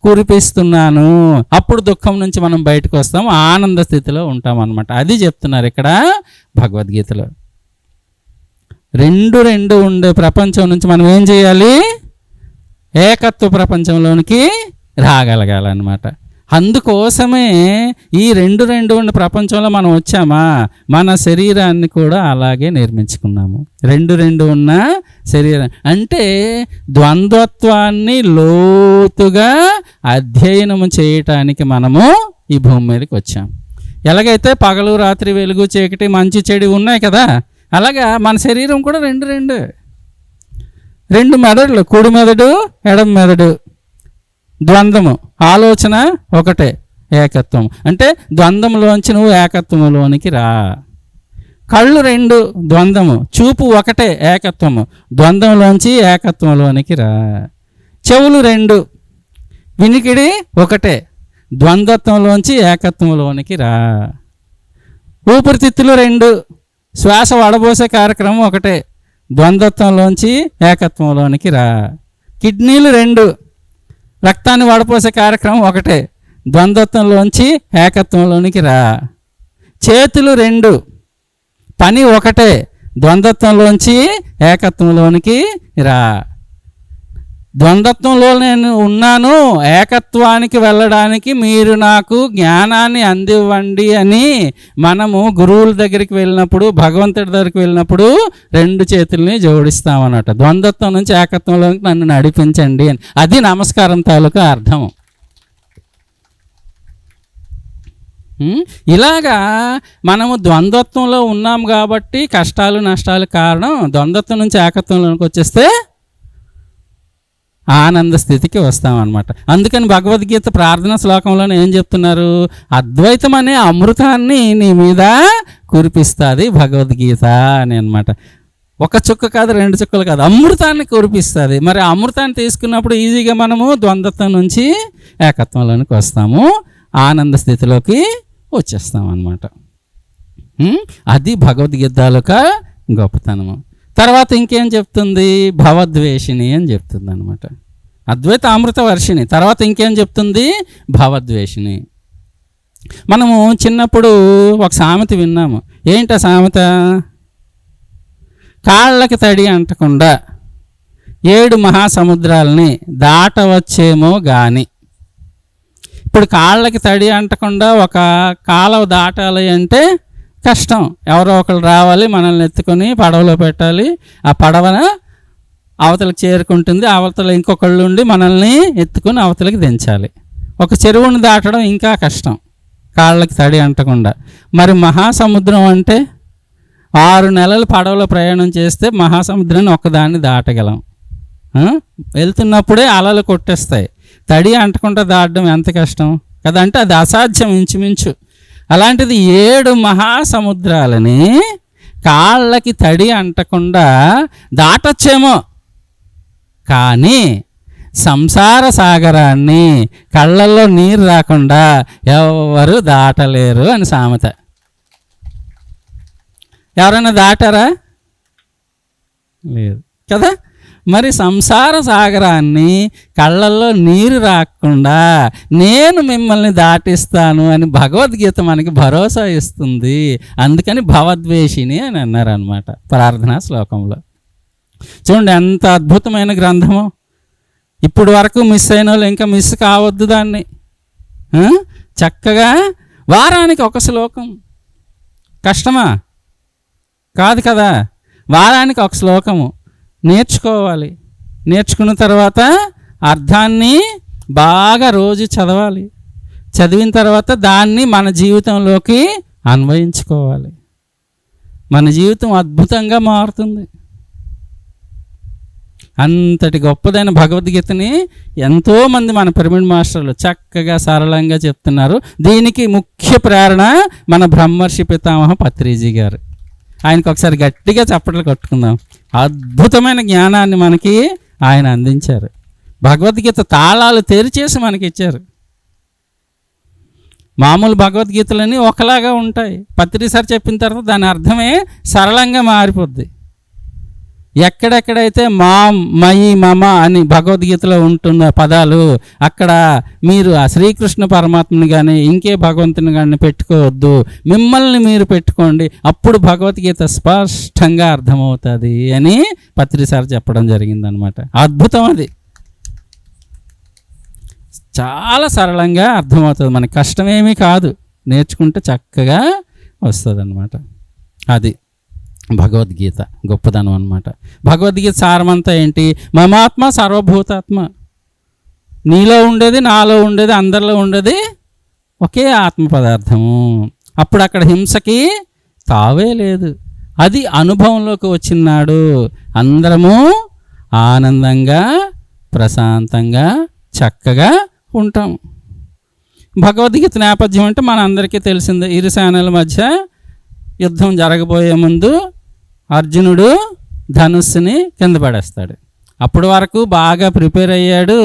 కురిపిస్తున్నాను. అప్పుడు దుఃఖం నుంచి మనం బయటకు వస్తాం, ఆనంద స్థితిలో ఉంటాం అన్నమాట. అది చెప్తున్నారు ఇక్కడ భగవద్గీతలో. రెండు ఉండే ప్రపంచం నుంచి మనం ఏం చేయాలి? ఏకత్వ ప్రపంచంలోనికి రాగలగాలన్నమాట. అందుకోసమే ఈ రెండు ఉన్న ప్రపంచంలో మనం వచ్చామా, మన శరీరాన్ని కూడా అలాగే నిర్మించుకున్నాము. రెండు ఉన్న శరీరం అంటే ద్వంద్వత్వాన్ని లోతుగా అధ్యయనం చేయటానికి మనము ఈ భూమి మీదకి వచ్చాము. ఎలాగైతే పగలు రాత్రి, వెలుగు చీకటి, మంచి చెడు ఉన్నాయి కదా, అలాగా మన శరీరం కూడా రెండు మెదడులు, కుడి మెదడు ఎడమ మెదడు, ద్వంద్వము, ఆలోచన ఒకటే, ఏకత్వం. అంటే ద్వంద్వంలోంచి నువ్వు ఏకత్వంలోనికి రా. కళ్ళు రెండు ద్వంద్వము, చూపు ఒకటే ఏకత్వము, ద్వంద్వంలోంచి ఏకత్వంలోనికి రా. చెవులు రెండు, వినికిడి ఒకటే, ద్వంద్వత్వంలోంచి ఏకత్వంలోనికి రా. ఊపిరితిత్తులు రెండు, శ్వాస వడబోసే కార్యక్రమం ఒకటే, ద్వంద్వత్వంలోంచి ఏకత్వంలోనికి రా. కిడ్నీలు రెండు, రక్తాన్ని వడపోసే కార్యక్రమం ఒకటే, ద్వంద్వత్వంలోంచి ఏకత్వంలోనికి రా. చేతులు రెండు, పని ఒకటే, ద్వంద్వత్వంలోంచి ఏకత్వంలోనికి రా. ద్వంద్వత్వంలో నేను ఉన్నాను, ఏకత్వానికి వెళ్ళడానికి మీరు నాకు జ్ఞానాన్ని అందివ్వండి అని మనము గురువుల దగ్గరికి వెళ్ళినప్పుడు, భగవంతుడి దగ్గరికి వెళ్ళినప్పుడు రెండు చేతుల్ని జోడిస్తామన్నమాట. ద్వంద్వత్వం నుంచి ఏకత్వంలోకి నన్ను నడిపించండి అని. అది నమస్కారం తాలూకా అర్థం. ఇలాగా మనము ద్వంద్వత్వంలో ఉన్నాం కాబట్టి కష్టాలు నష్టాలు కారణం. ద్వంద్వత్వం నుంచి ఏకత్వంలోకి వచ్చేస్తే ఆనంద స్థితికి వస్తామన్నమాట. అందుకని భగవద్గీత ప్రార్థన శ్లోకంలో ఏం చెప్తున్నారు? అద్వైతం అనే అమృతాన్ని నీ మీద కురిపిస్తుంది భగవద్గీత అని అనమాట. ఒక చుక్క కాదు, రెండు చుక్కలు కాదు, అమృతాన్ని కురిపిస్తుంది. మరి అమృతాన్ని తీసుకున్నప్పుడు ఈజీగా మనము ద్వంద్వత్వం నుంచి ఏకత్వంలోనికి వస్తాము, ఆనంద స్థితిలోకి వచ్చేస్తాం అన్నమాట. అది భగవద్గీత యొక్క గొప్పతనము. తర్వాత ఇంకేం చెప్తుంది? భవద్వేషిణి అని చెప్తుంది అనమాట. అద్వైత అమృత వర్షిణి. తర్వాత ఇంకేం చెప్తుంది? భవద్వేషిణి. మనము చిన్నప్పుడు ఒక సామెత విన్నాము. ఏంటి ఆ సామెత? కాళ్ళకి తడి అంటకుండా 7 మహాసముద్రాలని దాటవచ్చేమో గాని. ఇప్పుడు కాళ్ళకి తడి అంటకుండా ఒక కాలువ దాటాలి అంటే కష్టం. ఎవరో ఒకరు రావాలి, మనల్ని ఎత్తుకొని పడవలో పెట్టాలి. ఆ పడవన అవతలకి చేరుకుంటుంది, అవతల ఇంకొకళ్ళు ఉండి మనల్ని ఎత్తుకొని అవతలకి దించాలి. ఒక చెరువుని దాటడం ఇంకా కష్టం కాళ్ళకి తడి అంటకుండా. మరి మహాసముద్రం అంటే 6 నెలలు పడవలో ప్రయాణం చేస్తే మహాసముద్రాన్ని ఒక్కదాన్ని దాటగలం. వెళ్తున్నప్పుడే అలలు కొట్టేస్తాయి. తడి అంటకుండా దాటడం ఎంత కష్టం కదా, అంటే అది అసాధ్యం ఇంచుమించు. అలాంటిది 7 మహాసముద్రాలని కాళ్ళకి తడి అంటకుండా దాటొచ్చేమో, కానీ సంసార సాగరాన్ని కళ్ళల్లో నీరు రాకుండా ఎవరు దాటలేరు అని సామెత. ఎవరైనా దాటారా? లేదు కదా. మరి సంసార సాగరాన్ని కళ్ళల్లో నీరు రాకుండా నేను మిమ్మల్ని దాటిస్తాను అని భగవద్గీత మనకి భరోసా ఇస్తుంది. అందుకని భవద్వేషిణి అని అన్నారు అనమాట ప్రార్థనా శ్లోకంలో. చూడండి ఎంత అద్భుతమైన గ్రంథము. ఇప్పుడు వరకు మిస్ అయిన వాళ్ళు ఇంకా మిస్ కావద్దు దాన్ని. చక్కగా వారానికి ఒక శ్లోకం. కష్టమా? కాదు కదా. వారానికి ఒక శ్లోకము నేర్చుకోవాలి. నేర్చుకున్న తర్వాత అర్థాన్ని బాగా రోజు చదవాలి. చదివిన తర్వాత దాన్ని మన జీవితంలోకి అన్వయించుకోవాలి. మన జీవితం అద్భుతంగా మారుతుంది. అంతటి గొప్పదైన భగవద్గీతని ఎంతోమంది మన పిరమిడ్ మాస్టర్లు చక్కగా సరళంగా చెప్తున్నారు. దీనికి ముఖ్య ప్రేరణ మన బ్రహ్మర్షి పితామహ పత్రిజీ గారు. ఆయనకు ఒకసారి గట్టిగా చప్పట్లు కొట్టుకుందాం. అద్భుతమైన జ్ఞానాన్ని మనకి ఆయన అందించారు. భగవద్గీత తాళాలు తెరిచేసి మనకి ఇచ్చారు. మామూలు భగవద్గీతలన్నీ ఒకలాగా ఉంటాయి. పత్రి సార్ చెప్పిన తర్వాత దాని అర్థమే సరళంగా మారిపోద్ది. ఎక్కడెక్కడైతే మాం, మయి, మమ అని భగవద్గీతలో ఉంటున్న పదాలు అక్కడ మీరు ఆ శ్రీకృష్ణ పరమాత్మని కానీ ఇంకే భగవంతుని కానీ పెట్టుకోవద్దు, మిమ్మల్ని మీరు పెట్టుకోండి, అప్పుడు భగవద్గీత స్పష్టంగా అర్థమవుతుంది అని పత్రి సార్ చెప్పడం జరిగిందనమాట. అద్భుతం అది. చాలా సరళంగా అర్థమవుతుంది. మనకి కష్టమేమీ కాదు, నేర్చుకుంటే చక్కగా వస్తుంది అన్నమాట. అది భగవద్గీత గొప్పదనం అన్నమాట. భగవద్గీత సారమంతా ఏంటి? మమాత్మ సర్వభూతాత్మ. నీలో ఉండేది, నాలో ఉండేది, అందరిలో ఉండేది ఒకే ఆత్మ పదార్థము. అప్పుడు అక్కడ హింసకి తావే లేదు. అది అనుభవంలోకి వచ్చినాడు అందరము ఆనందంగా ప్రశాంతంగా చక్కగా ఉంటాం. భగవద్గీత నేపథ్యం అంటే మన అందరికీ తెలిసిందే. ఇరు సేనల మధ్య యుద్ధం జరగబోయే ముందు అర్జునుడు ధనుస్సుని కింద పడేస్తాడు. అప్పటి వరకు బాగా ప్రిపేర్ అయ్యాడు.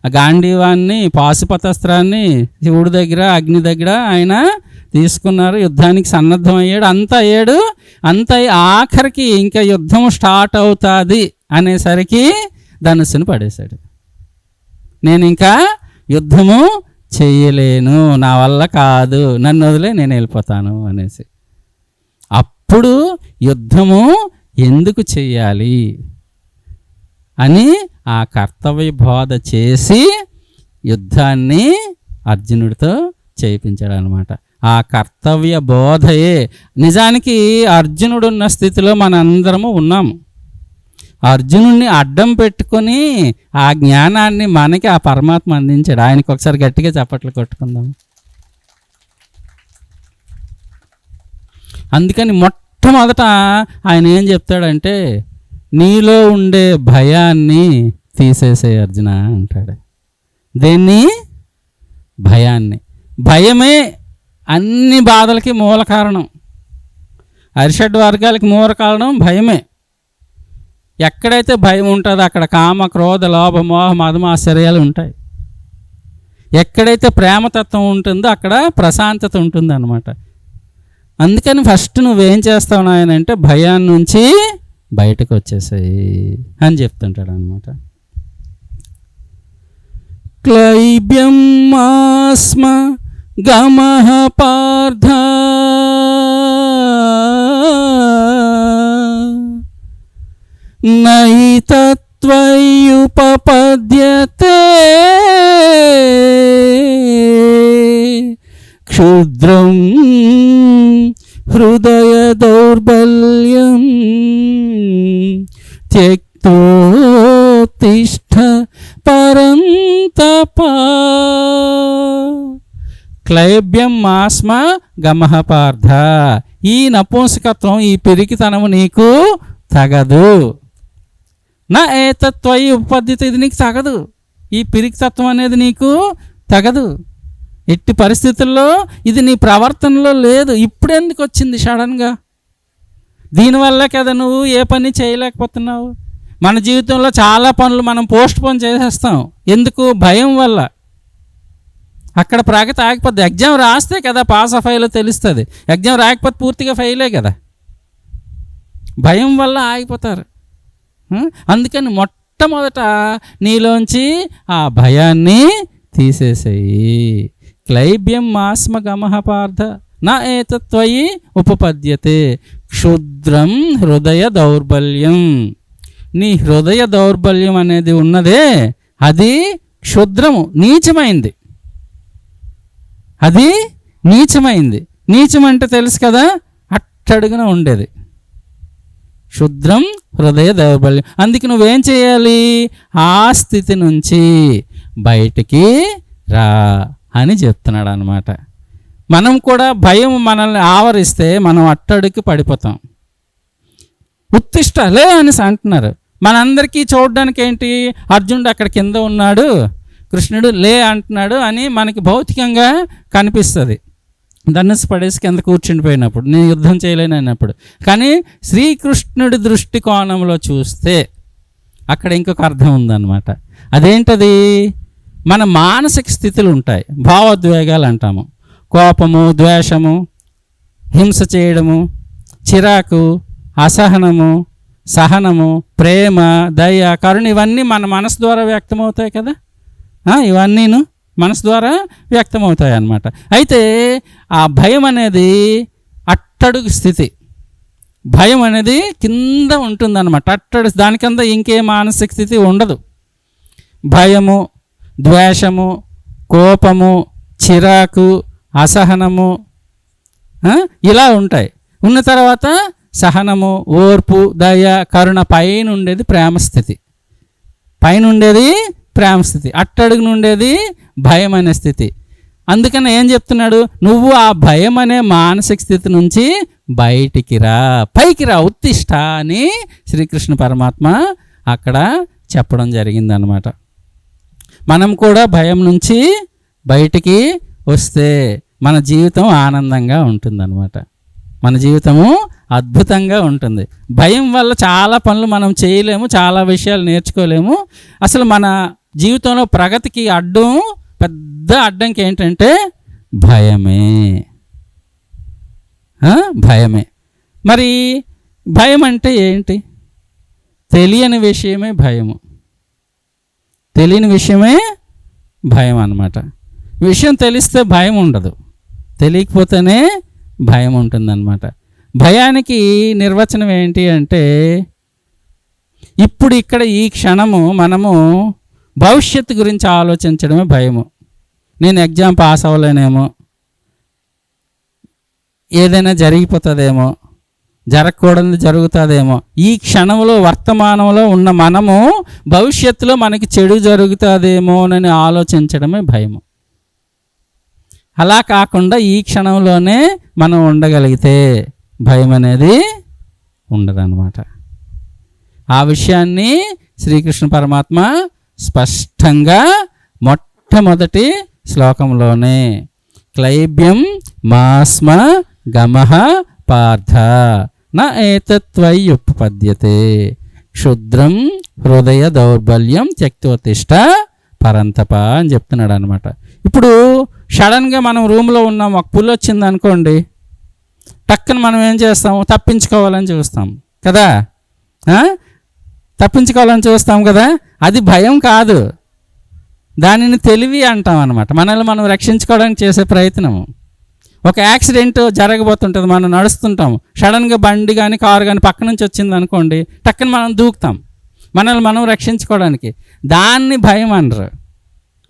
గాంధీవాన్ని, పాశుపతాస్త్రాన్ని శివుడి దగ్గర, అగ్ని దగ్గర ఆయన తీసుకున్నారు. యుద్ధానికి సన్నద్ధం అయ్యాడు. అంత ఆఖరికి ఇంకా యుద్ధం స్టార్ట్ అవుతుంది అనేసరికి ధనుస్సుని పడేశాడు. నేను ఇంకా యుద్ధము చెయ్యలేను, నా వల్ల కాదు, నన్ను వదిలే నేను వెళ్ళిపోతాను అనేసి. అప్పుడు యుద్ధము ఎందుకు చెయ్యాలి అని ఆ కర్తవ్య బోధ చేసి యుద్ధాన్ని అర్జునుడితో చేయించాడు అనమాట. ఆ కర్తవ్య బోధయే నిజానికి అర్జునుడున్న స్థితిలో మనందరము ఉన్నాము. అర్జునుడిని అడ్డం పెట్టుకొని ఆ జ్ఞానాన్ని మనకి ఆ పరమాత్మ అందించాడు. ఆయనకు ఒకసారి గట్టిగా చప్పట్లు కొట్టుకుందాం. అందుకని మొట్టమొదట ఆయన ఏం చెప్తాడంటే, నీలో ఉండే భయాన్ని తీసేసే అర్జున అంటాడు. దేన్ని? భయాన్ని. భయమే అన్ని బాధలకి మూల కారణం. అరిషడ్ వర్గాలకి మూల కారణం భయమే. ఎక్కడైతే భయం ఉంటుందో అక్కడ కామ, క్రోధ, లోభ, మోహ, మదం, ఆశ్చర్యాలు ఉంటాయి. ఎక్కడైతే ప్రేమతత్వం ఉంటుందో అక్కడ ప్రశాంతత ఉంటుంది అన్నమాట. అందుకని ఫస్ట్ నువ్వేం చేస్తావు నాయన అంటే భయాన్ని నుంచి బయటకు వచ్చేసాయి అని చెప్తుంటాడు అనమాట. క్లైబ్యం ఆస్మ గమః పార్థ నైతత్వయుపపద్యతే క్షుద్రం హృదయ దౌర్బల్యం త్యక్తోత్తిష్ఠ పరంతప. క్లైబ్యం ఆస్మ గమః పార్థ. ఈ నపుంసకత్వం, ఈ పిరికితనము నీకు తగదు. నా ఏతత్వయి ఉపపద్యత, ఇది నీకు తగదు. ఈ పిరికితత్వం అనేది నీకు తగదు. ఎట్టి పరిస్థితుల్లో ఇది నీ ప్రవర్తనలో లేదు. ఇప్పుడెందుకు వచ్చింది సడన్గా? దీనివల్ల కదా నువ్వు ఏ పని చేయలేకపోతున్నావు. మన జీవితంలో చాలా పనులు మనం పోస్ట్ పోన్ చేసేస్తాం. ఎందుకు? భయం వల్ల. అక్కడ ప్రగతి ఆగిపోద్ది. ఎగ్జామ్ రాస్తే కదా పాస్ ఫెయిల్ తెలుస్తుంది. ఎగ్జామ్ రాకపోతే పూర్తిగా ఫెయిలే కదా. భయం వల్ల ఆగిపోతారు. అందుకని మొట్టమొదట నీలోంచి ఆ భయాన్ని తీసేసేయి. క్లైబ్యం ఆస్మ గమః పార్థ నా ఏతత్వయి ఉపపద్యతే క్షుద్రం హృదయ దౌర్బల్యం. నీ హృదయ దౌర్బల్యం అనేది ఉన్నదే అది క్షుద్రము, నీచమైంది. అది నీచమైంది. నీచం అంటే తెలుసు కదా, అట్టడుగున ఉండేది. క్షుద్రం హృదయ దౌర్బల్యం. అందుకే నువ్వేం చేయాలి? ఆ స్థితి నుంచి బయటికి రా అని చెప్తున్నాడు అనమాట. మనం కూడా భయం మనల్ని ఆవరిస్తే మనం అట్టడుకి పడిపోతాం. ఉత్తిష్ట లే అనేసి అంటున్నారు. మనందరికీ చూడడానికి ఏంటి? అర్జునుడు అక్కడ కింద ఉన్నాడు, కృష్ణుడు లే అంటున్నాడు అని మనకి భౌతికంగా కనిపిస్తుంది. ధనుస్సు పడేసి కింద కూర్చుండిపోయినప్పుడు, నేను యుద్ధం చేయలేను అన్నప్పుడు. కానీ శ్రీకృష్ణుడి దృష్టికోణంలో చూస్తే అక్కడ ఇంకొక అర్థం ఉందన్నమాట. అదేంటది? మన మానసిక స్థితులు ఉంటాయి, భావోద్వేగాలు అంటాము. కోపము, ద్వేషము, హింస చేయడము, చిరాకు, అసహనము, సహనము, ప్రేమ, దయ, కరుణ, ఇవన్నీ మన మనసు ద్వారా వ్యక్తమవుతాయి కదా. ఇవన్నీను మనసు ద్వారా వ్యక్తమవుతాయి అన్నమాట. అయితే ఆ భయం అనేది అట్టడుగు స్థితి. భయం అనేది కింద ఉంటుందన్నమాట. అట్టడు దానికింద ఇంకే మానసిక స్థితి ఉండదు. భయము, ద్వేషము, కోపము, చిరాకు, అసహనము ఇలా ఉంటాయి. ఉన్న తర్వాత సహనము, ఓర్పు, దయ, కరుణ, పైన ఉండేది ప్రేమస్థితి. పైన ఉండేది ప్రేమస్థితి, అట్టడుగున ఉండేది భయం అనే స్థితి. అందుకని ఏం చెప్తున్నాడు? నువ్వు ఆ భయం అనే మానసిక స్థితి నుంచి బయటికి రా, పైకి రా, ఉత్తిష్ట అని శ్రీకృష్ణ పరమాత్మ అక్కడ చెప్పడం జరిగిందనమాట. మనం కూడా భయం నుంచి బయటికి వస్తే మన జీవితం ఆనందంగా ఉంటుందన్నమాట. మన జీవితము అద్భుతంగా ఉంటుంది. భయం వల్ల చాలా పనులు మనం చేయలేము, చాలా విషయాలు నేర్చుకోలేము. అసలు మన జీవితంలో ప్రగతికి అడ్డం, పెద్ద అడ్డంకి ఏంటంటే భయమే. భయమే. మరి భయం అంటే ఏంటి? తెలియని విషయమే భయము. తెలియని విషయమే భయం అన్నమాట. విషయం తెలిస్తే భయం ఉండదు, తెలియకపోతేనే భయం ఉంటుందన్నమాట. భయానికి నిర్వచనం ఏంటి అంటే, ఇప్పుడు ఇక్కడ ఈ క్షణము మనము భవిష్యత్తు గురించి ఆలోచించడమే భయము. నేను ఎగ్జామ్ పాస్ అవ్వలేనేమో, ఏదైనా జరిగిపోతుందేమో, జరగకూడదు జరుగుతుందేమో. ఈ క్షణంలో వర్తమానంలో ఉన్న మనము భవిష్యత్తులో మనకి చెడు జరుగుతుందేమోనని ఆలోచించడమే భయము. అలా కాకుండా ఈ క్షణంలోనే మనం ఉండగలిగితే భయం అనేది ఉండదన్నమాట. ఆ విషయాన్ని శ్రీకృష్ణ పరమాత్మ స్పష్టంగా మొట్టమొదటి శ్లోకంలోనే క్లైబ్యం మాస్మ గమః పార్థ న ఏతత్వయుపపద్యతే క్షుద్రం హృదయ దౌర్బల్యం త్యక్తోతిష్ట పరంతప అని చెప్తున్నాడు అనమాట. ఇప్పుడు సడన్గా మనం రూమ్లో ఉన్నాం, ఒక పులి వచ్చింది అనుకోండి, టక్కున మనం ఏం చేస్తాము? తప్పించుకోవాలని చూస్తాం కదా, తప్పించుకోవాలని చూస్తాం కదా. అది భయం కాదు, దానిని తెలివి అంటాం అనమాట. మనల్ని మనం రక్షించుకోవడానికి చేసే ప్రయత్నము. ఒక యాక్సిడెంట్ జరగబోతుంటుంది, మనం నడుస్తుంటాం, సడన్గా బండి కానీ కారు కానీ పక్క నుంచి వచ్చింది అనుకోండి, టక్కున మనం దూకుతాం మనల్ని మనం రక్షించుకోవడానికి. దాన్ని భయం అనరు.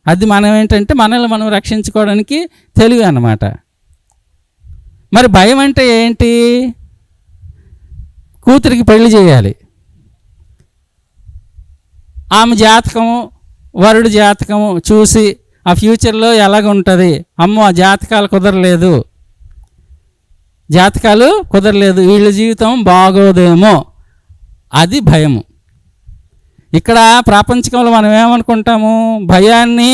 అది మనం ఏంటంటే మనల్ని మనం రక్షించుకోవడానికి తెలివి అన్నమాట. మరి భయం అంటే ఏంటి? కూతురికి పెళ్లి చేయాలి, ఆమె జాతకము వరుడు జాతకము చూసి ఆ ఫ్యూచర్లో ఎలాగ ఉంటుంది, అమ్మో ఆ జాతకాలు కుదరలేదు, వీళ్ళ జీవితం బాగోదేమో, అది భయము. ఇక్కడ ప్రాపంచికంలో మనం ఏమనుకుంటాము? భయాన్ని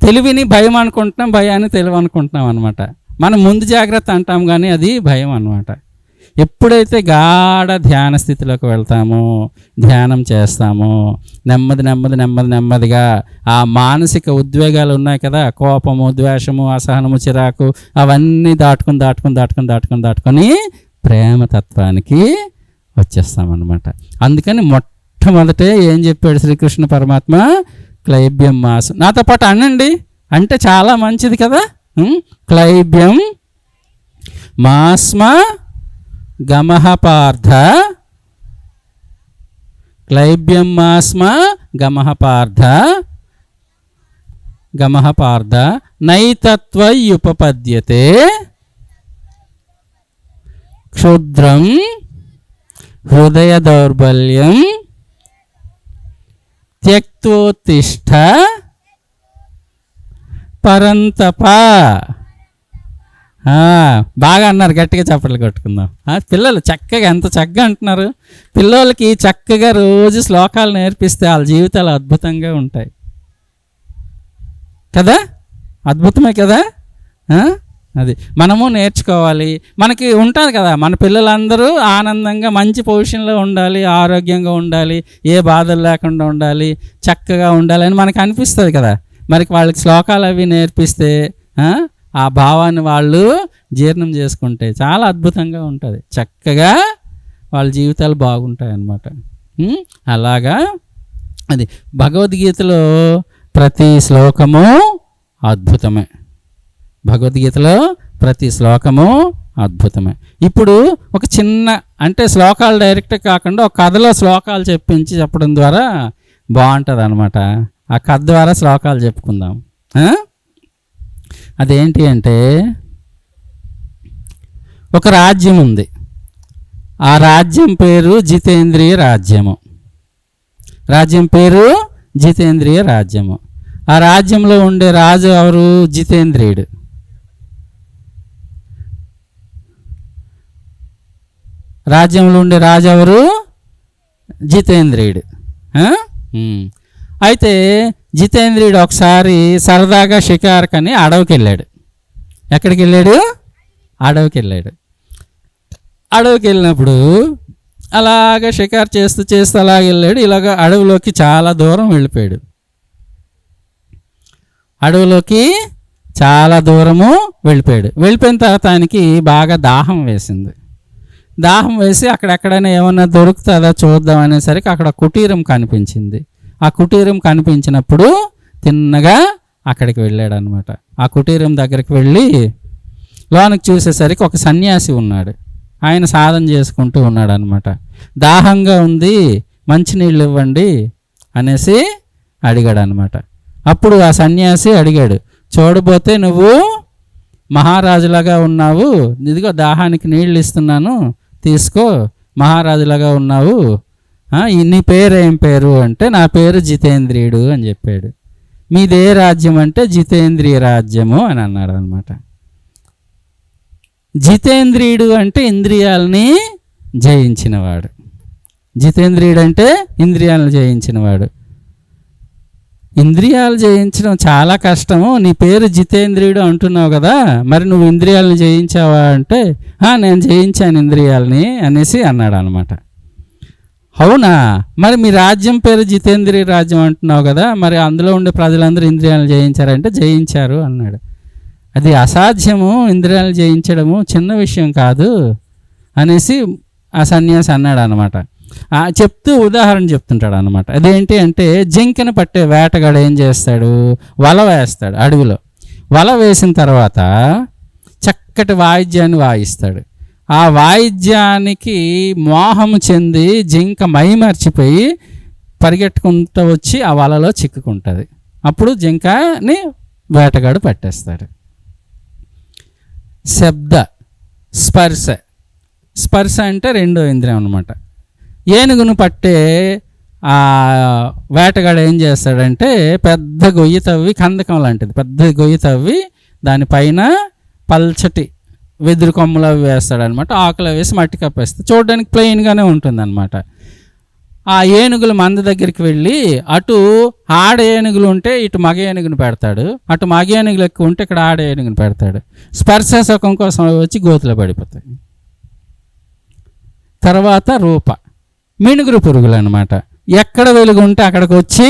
తెలివిని భయం అనుకుంటున్నాం, భయాన్ని తెలివి అనుకుంటున్నాం అనమాట. మనం ముందు జాగ్రత్త అంటాం కానీ అది భయం అన్నమాట. ఎప్పుడైతే గాఢ ధ్యాన స్థితిలోకి వెళ్తామో, ధ్యానం చేస్తామో, నెమ్మదిగా ఆ మానసిక ఉద్వేగాలు ఉన్నాయి కదా, కోపము, ద్వేషము, అసహనము, చిరాకు, అవన్నీ దాటుకొని ప్రేమతత్వానికి వచ్చేస్తామన్నమాట. అందుకని మొట్టమొదటే ఏం చెప్పాడు శ్రీకృష్ణ పరమాత్మ? క్లైబ్యం మాస్. నాతో పాటు అనండి, అంటే చాలా మంచిది కదా. క్లైబ్యం మాస్మ గమః పార్థ, క్లైబ్యం మాస్మ గమః పార్థ నైతత్వయుపపద్యతే క్షుద్రం హృదయ దౌర్బల్యం త్యక్తోతిష్ఠ పరంతప. బాగా అన్నారు, గట్టిగా చప్పట్లు కొట్టుకుందాం. పిల్లలు చక్కగా ఎంత చక్కగా అంటున్నారు. పిల్లలకి చక్కగా రోజు శ్లోకాలు నేర్పిస్తే వాళ్ళ జీవితాలు అద్భుతంగా ఉంటాయి కదా. అద్భుతమే కదా. అది మనము నేర్చుకోవాలి. మనకి ఉంటుంది కదా, మన పిల్లలందరూ ఆనందంగా మంచి పొజిషన్లో ఉండాలి, ఆరోగ్యంగా ఉండాలి, ఏ బాధలు లేకుండా ఉండాలి, చక్కగా ఉండాలి అని మనకు అనిపిస్తుంది కదా. మరి వాళ్ళకి శ్లోకాలు అవి నేర్పిస్తే ఆ భావాన్ని వాళ్ళు జీర్ణం చేసుకుంటే చాలా అద్భుతంగా ఉంటుంది, చక్కగా వాళ్ళ జీవితాలు బాగుంటాయి అన్నమాట. అలాగా అది భగవద్గీతలో ప్రతి శ్లోకము అద్భుతమే. భగవద్గీతలో ప్రతి శ్లోకము అద్భుతమే. ఇప్పుడు ఒక చిన్న, అంటే శ్లోకాలు డైరెక్ట్ కాకుండా ఒక కథలో శ్లోకాలు చెప్పడం ద్వారా బాగుంటుంది అనమాట. ఆ కథ ద్వారా శ్లోకాలు చెప్పుకుందాం. అదేంటి అంటే, ఒక రాజ్యం ఉంది, ఆ రాజ్యం పేరు జితేంద్రియ రాజ్యము. రాజ్యం పేరు జితేంద్రియ రాజ్యము. ఆ రాజ్యంలో ఉండే రాజు ఎవరు? జితేంద్రియుడు. రాజ్యంలో ఉండే రాజు ఎవరు? జితేంద్రియుడు. అయితే జితేంద్రియుడు ఒకసారి సరదాగా షికార్కని అడవికి వెళ్ళాడు. ఎక్కడికి వెళ్ళాడు? అడవికి వెళ్ళాడు. అడవికి వెళ్ళినప్పుడు అలాగ షికారు చేస్తూ చేస్తూ అలాగ వెళ్ళాడు. ఇలాగ అడవిలోకి చాలా దూరం వెళ్ళిపోయాడు. అడవిలోకి చాలా దూరము వెళ్ళిపోయిన తర్వాత ఆయనకి బాగా దాహం వేసింది. దాహం వేసి అక్కడెక్కడైనా ఏమన్నా దొరుకుతుందా చూద్దాం అనేసరికి అక్కడ కుటీరం కనిపించింది. ఆ కుటీరం కనిపించినప్పుడు తిన్నగా అక్కడికి వెళ్ళాడు అనమాట. ఆ కుటీరం దగ్గరికి వెళ్ళి లోనికి చూసేసరికి ఒక సన్యాసి ఉన్నాడు. ఆయన సాధన చేసుకుంటూ ఉన్నాడు అనమాట. దాహంగా ఉంది, మంచినీళ్ళు ఇవ్వండి అనేసి అడిగాడు అనమాట. అప్పుడు ఆ సన్యాసి అడిగాడు, చూడబోతే నువ్వు మహారాజులాగా ఉన్నావు, ఇదిగో దాహానికి నీళ్ళు ఇస్తున్నాను తీసుకో, మహారాజులాగా ఉన్నావు, నీ పేరు ఏం పేరు అంటే నా పేరు జితేంద్రియుడు అని చెప్పాడు. మీదే రాజ్యం అంటే జితేంద్రియ రాజ్యము అని అన్నాడు అనమాట. జితేంద్రియుడు అంటే ఇంద్రియాలని జయించినవాడు. జితేంద్రియుడు అంటే ఇంద్రియాలను జయించినవాడు. ఇంద్రియాలు జయించడం చాలా కష్టము, నీ పేరు జితేంద్రియుడు అంటున్నావు కదా, మరి నువ్వు ఇంద్రియాలను జయించావా అంటే నేను జయించాను ఇంద్రియాలని అనేసి అన్నాడు అనమాట. అవునా, మరి మీ రాజ్యం పేరు జితేంద్రియ రాజ్యం అంటున్నావు కదా, మరి అందులో ఉండే ప్రజలందరూ ఇంద్రియాలను జయించారంటే జయించారు అన్నాడు. అది అసాధ్యము, ఇంద్రియాలను జయించడము చిన్న విషయం కాదు అనేసి ఆ సన్యాసి అన్నాడు అనమాట. చెప్తూ ఉదాహరణ చెప్తుంటాడు అనమాట. అదేంటి అంటే జింకను పట్టే వేటగాడు ఏం చేస్తాడు, వల వేస్తాడు అడవిలో. వల వేసిన తర్వాత చక్కటి వాయిద్యాన్ని వాయిస్తాడు. ఆ వాయిద్యానికి మోహము చెంది జింక మైమర్చిపోయి పరిగెట్టుకుంటూ వచ్చి ఆ వలలో చిక్కుకుంటుంది. అప్పుడు జింకని వేటగాడు పట్టేస్తాడు. శబ్ద స్పర్శ. స్పర్శ అంటే రెండో ఇంద్రియం అనమాట. ఏనుగును పట్టే ఆ వేటగాడు ఏం చేస్తాడంటే పెద్ద గొయ్యి తవ్వి, కందకం లాంటిది పెద్ద గొయ్యి తవ్వి దానిపైన పల్చటి వెదురు కొమ్మలు అవి వేస్తాడనమాట. ఆకులు వేసి మట్టి కప్పేస్తాడు. చూడడానికి ప్లెయిన్గానే ఉంటుంది అనమాట. ఆ ఏనుగుల మంద దగ్గరికి వెళ్ళి అటు ఆడ ఏనుగులు ఉంటే ఇటు మగ ఏనుగుని పెడతాడు, అటు మగ ఏనుగులు ఎక్కువ ఉంటే ఇక్కడ ఆడ ఏనుగుని పెడతాడు. స్పర్శ సుఖం కోసం వచ్చి గోతులో పడిపోతాయి. తర్వాత రూప, మినుగురు పురుగులు అనమాట. ఎక్కడ వెలుగు ఉంటే అక్కడికి వచ్చి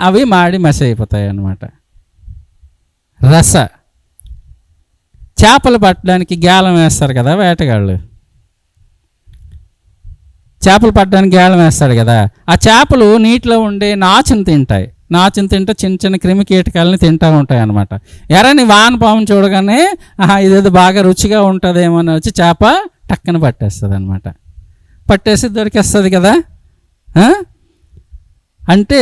అవి మాడి మసి అయిపోతాయి అన్నమాట. రస, చేపలు పట్టడానికి గేలం వేస్తారు కదా వేటగాళ్ళు, చేపలు పట్టడానికి గేలం వేస్తాడు కదా, ఆ చేపలు నీటిలో ఉండే నాచును తింటాయి. నాచును తింటే చిన్న చిన్న క్రిమి కీటకాలని తింటూ ఉంటాయి అన్నమాట. ఎర్రని వానపామును చూడగానే ఇదేదో బాగా రుచిగా ఉంటుందేమో అని వచ్చి చేప టక్కన పట్టేస్తుంది అనమాట. పట్టేసి దొరికేస్తుంది కదా. అంటే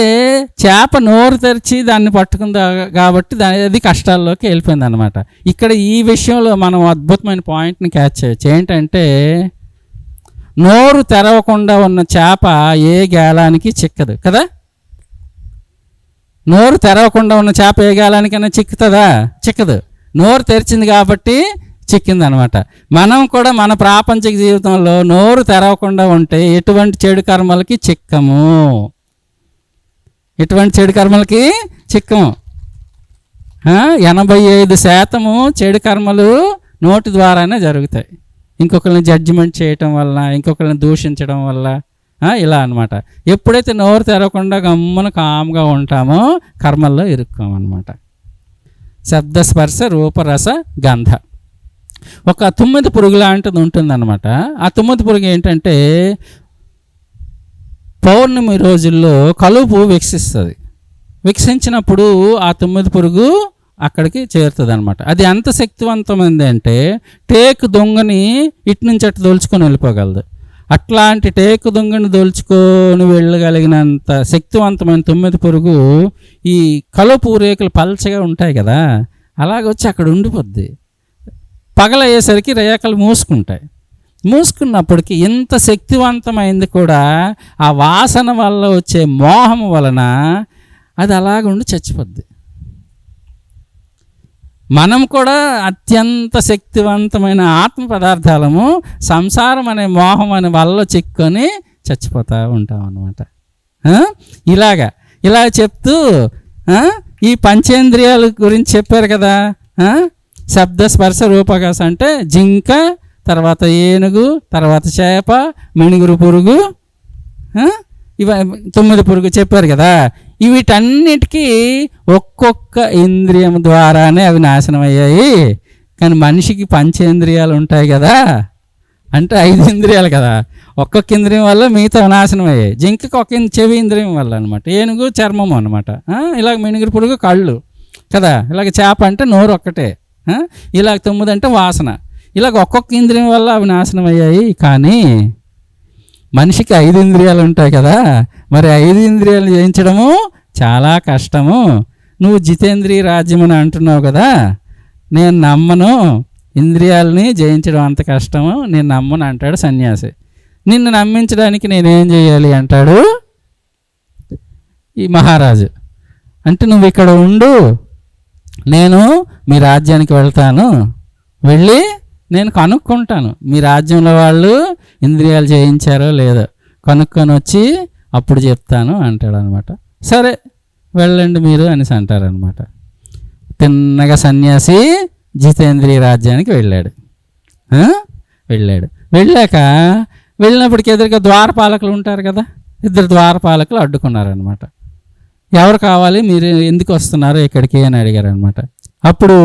చేప నోరు తెరిచి దాన్ని పట్టుకుంది కాబట్టి అది కష్టాల్లోకి వెళ్ళిపోయింది అనమాట. ఇక్కడ ఈ విషయంలో మనం అద్భుతమైన పాయింట్ని క్యాచ్ చేయొచ్చు. ఏంటంటే నోరు తెరవకుండా ఉన్న చేప ఏ గేలానికి చిక్కదు కదా. నోరు తెరవకుండా ఉన్న చేప ఏ గేలానికైనా చిక్కుతుందా? చిక్కదు. నోరు తెరిచింది కాబట్టి చిక్కింది అనమాట. మనం కూడా మన ప్రాపంచిక జీవితంలో నోరు తెరవకుండా ఉంటే ఎటువంటి చెడు కర్మలకి చిక్కము, ఎటువంటి చెడు కర్మలకి చిక్కము. 85% చెడు కర్మలు నోటి ద్వారానే జరుగుతాయి. ఇంకొకరిని జడ్జిమెంట్ చేయటం వల్ల, ఇంకొకరిని దూషించడం వల్ల, ఇలా అనమాట. ఎప్పుడైతే నోరు తెరవకుండా గమ్మున కామ్గా ఉంటామో కర్మల్లో ఇరుక్కోమన్నమాట. శబ్ద స్పర్శ రూపరస గంధ. ఒక తుమ్మిది పురుగు లాంటిది ఉంటుందన్నమాట. ఆ తుమ్మిది పురుగు ఏంటంటే పౌర్ణమి రోజుల్లో కలుపు వికసిస్తుంది. వికసించినప్పుడు ఆ తుమ్మిది పురుగు అక్కడికి చేరుతుంది అనమాట. అది ఎంత శక్తివంతమైంది అంటే టేకు దొంగని ఇటు నుంచి అటు దోల్చుకొని వెళ్ళిపోగలదు. అట్లాంటి టేకు దొంగని దోల్చుకొని వెళ్ళగలిగినంత శక్తివంతమైన తుమ్మిది పురుగు ఈ కలుపు రేకులు పల్చగా ఉంటాయి కదా, అలాగొచ్చి అక్కడ ఉండిపోద్ది. పగలయ్యేసరికి రేఖలు మూసుకుంటాయి. మూసుకున్నప్పటికీ ఎంత శక్తివంతమైంది కూడా ఆ వాసన వల్ల వచ్చే మోహం వలన అది అలాగుండి చచ్చిపోద్ది. మనం కూడా అత్యంత శక్తివంతమైన ఆత్మ పదార్థాలము సంసారం అనే మోహం అనే వల్ల చిక్కుకొని చచ్చిపోతూ ఉంటాం అన్నమాట. ఇలా చెప్తూ ఈ పంచేంద్రియాల గురించి చెప్పారు కదా. శబ్ద స్పర్శ రూపకాశ అంటే జింక, తర్వాత ఏనుగు, తర్వాత చేప, మిణుగురు పురుగు, ఇవ 9 పురుగు చెప్పారు కదా. వీటన్నిటికీ ఒక్కొక్క ఇంద్రియం ద్వారానే అవి నాశనం అయ్యాయి. కానీ మనిషికి పంచేంద్రియాలు ఉంటాయి కదా, అంటే 5 ఇంద్రియాలు కదా, ఒక్కొక్క ఇంద్రియం వల్ల మిగతా నాశనం అయ్యాయి. జింకకి ఒక చెవి ఇంద్రియం వల్ల అనమాట, ఏనుగు చర్మము అనమాట, ఇలాగ మిణుగురు పురుగు కళ్ళు కదా, ఇలాగ చేప అంటే నోరు ఒక్కటే, ఇలాగ 9 అంటే వాసన, ఇలాగ ఒక్కొక్క ఇంద్రియం వల్ల అవి నాశనం అయ్యాయి. కానీ మనిషికి 5 ఇంద్రియాలు ఉంటాయి కదా, మరి 5 ఇంద్రియాలు జయించడము చాలా కష్టము. నువ్వు జితేంద్రియ రాజ్యం అని అంటున్నావు కదా, నేను నమ్మను, ఇంద్రియాలని జయించడం అంత కష్టము, నేను నమ్మను అంటాడు సన్యాసి. నిన్ను నమ్మించడానికి నేనేం చేయాలి అంటాడు ఈ మహారాజు. అంటే నువ్వు ఇక్కడ ఉండు, నేను మీ రాజ్యానికి వెళ్తాను, వెళ్ళి నేను కనుక్కుంటాను మీ రాజ్యంలో వాళ్ళు ఇంద్రియాలు జయించారో లేదో, కనుక్కొని వచ్చి అప్పుడు చెప్తాను అంటాడు అనమాట. సరే వెళ్ళండి మీరు అనేసి అంటారనమాట. తిన్నగా సన్యాసి జితేంద్రియ రాజ్యానికి వెళ్ళాడు. వెళ్ళినప్పటికి ఎదురుగా ద్వారపాలకులు ఉంటారు కదా, 2 ద్వారపాలకులు అడ్డుకున్నారనమాట. ఎవరు కావాలి, మీరు ఎందుకు వస్తున్నారు ఇక్కడికి అని అడిగారనమాట. అప్పుడు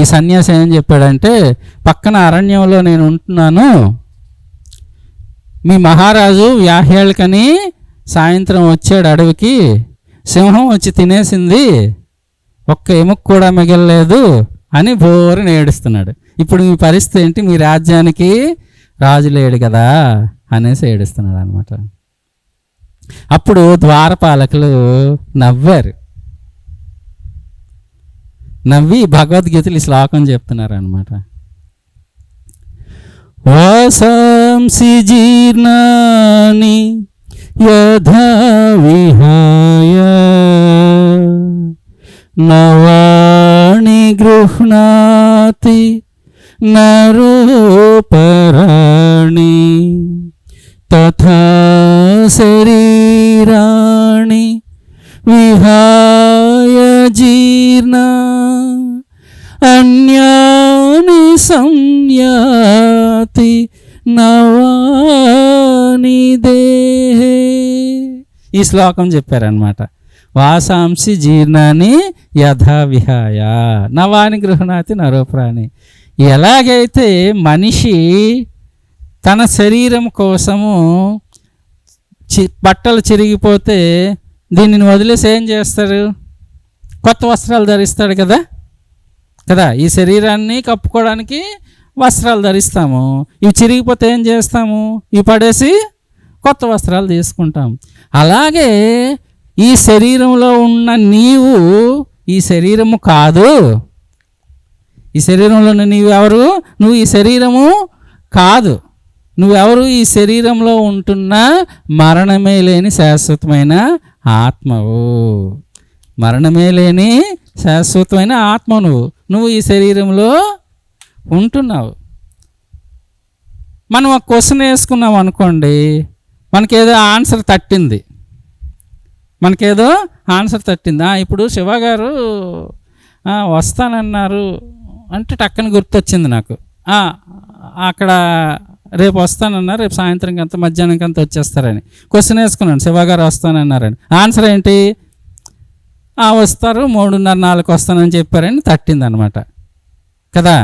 ఈ సన్యాసి ఏం చెప్పాడంటే, పక్కన అరణ్యంలో నేను ఉంటున్నాను, మీ మహారాజు వ్యాహ్యాలకని సాయంత్రం వచ్చాడు అడవికి, సింహం వచ్చి తినేసింది, ఒక్క ఎముక కూడా మిగలలేదు అని బోరుని ఏడుస్తున్నాడు. ఇప్పుడు మీ పరిస్థితి ఏంటి, మీ రాజ్యానికి రాజు లేడు కదా అనేసి ఏడుస్తున్నాడు అనమాట. అప్పుడు ద్వారపాలకులు నవ్వారు. నవ్వి భగవద్గీతలు ఈ శ్లోకం చెప్తున్నారు అనమాట. వాసాంసి జీర్ణాని యథా విహాయ నవాణి గృహ్ణాతి నరోపరాణి తథా శరీరాణి విహాయ జీర్ణ అన్యాని సంయాతి నవాని దేహే. ఈ శ్లోకం చెప్పారనమాట. వాసాంసి జీర్ణాన్ని యథా విహాయ నవాని గృహణాతి నరోప్రాణి. ఎలాగైతే మనిషి తన శరీరం కోసము బట్టలు చిరిగిపోతే దీనిని వదిలేసి ఏం చేస్తాడు, కొత్త వస్త్రాలు ధరిస్తాడు కదా కదా. ఈ శరీరాన్ని కప్పుకోవడానికి వస్త్రాలు ధరిస్తాము, ఇవి చిరిగిపోతే ఏం చేస్తాము, ఇవి పడేసి కొత్త వస్త్రాలు తీసుకుంటాం. అలాగే ఈ శరీరంలో ఉన్న నీవు ఈ శరీరము కాదు. ఈ శరీరంలో ఉన్న నీవు ఎవరు, నువ్వు ఈ శరీరము కాదు, నువ్వెవరు, ఈ శరీరంలో ఉంటున్న మరణమే లేని శాశ్వతమైన ఆత్మవు. మరణమే లేని శాశ్వతమైన ఆత్మ నువ్వు ఈ శరీరంలో ఉంటున్నావు. మనం ఒక క్వశ్చన్ వేసుకున్నాం అనుకోండి, మనకేదో ఆన్సర్ తట్టింది, ఇప్పుడు శివ గారు వస్తానన్నారు అంటే టక్కన గుర్తొచ్చింది నాకు. అక్కడ రేపు వస్తానన్నారు, రేపు సాయంత్రంకి అంత మధ్యాహ్నంకి అంత వచ్చేస్తారని క్వశ్చన్ వేసుకున్నాను. శివ గారు వస్తానన్నారని. ఆన్సర్ ఏంటి, వస్తారు 3:30-4 వస్తానని చెప్పారని తట్టింది అనమాట కదా.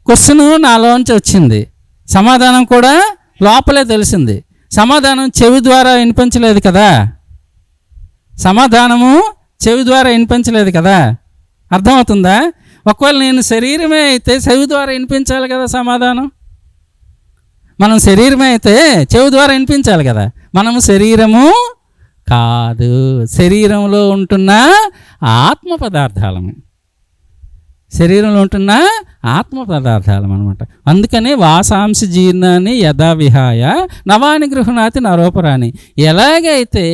క్వశ్చన్ నాలోంచి వచ్చింది, సమాధానం కూడా లోపలే తెలిసింది. సమాధానం చెవి ద్వారా వినిపించలేదు కదా, అర్థమవుతుందా? ఒకవేళ నేను శరీరమే అయితే చెవి ద్వారా వినిపించాలి కదా సమాధానం. మనం శరీరమే అయితే చెవి ద్వారా వినిపించాలి కదా. మనము శరీరము కాదు, శరీరంలో ఉంటున్న ఆత్మ పదార్థాలము, అనమాట. అందుకనే వాసాంశి జీర్ణాన్ని యథా విహాయ నవాని గృహణాతి నరోపరాణి. ఎలాగైతే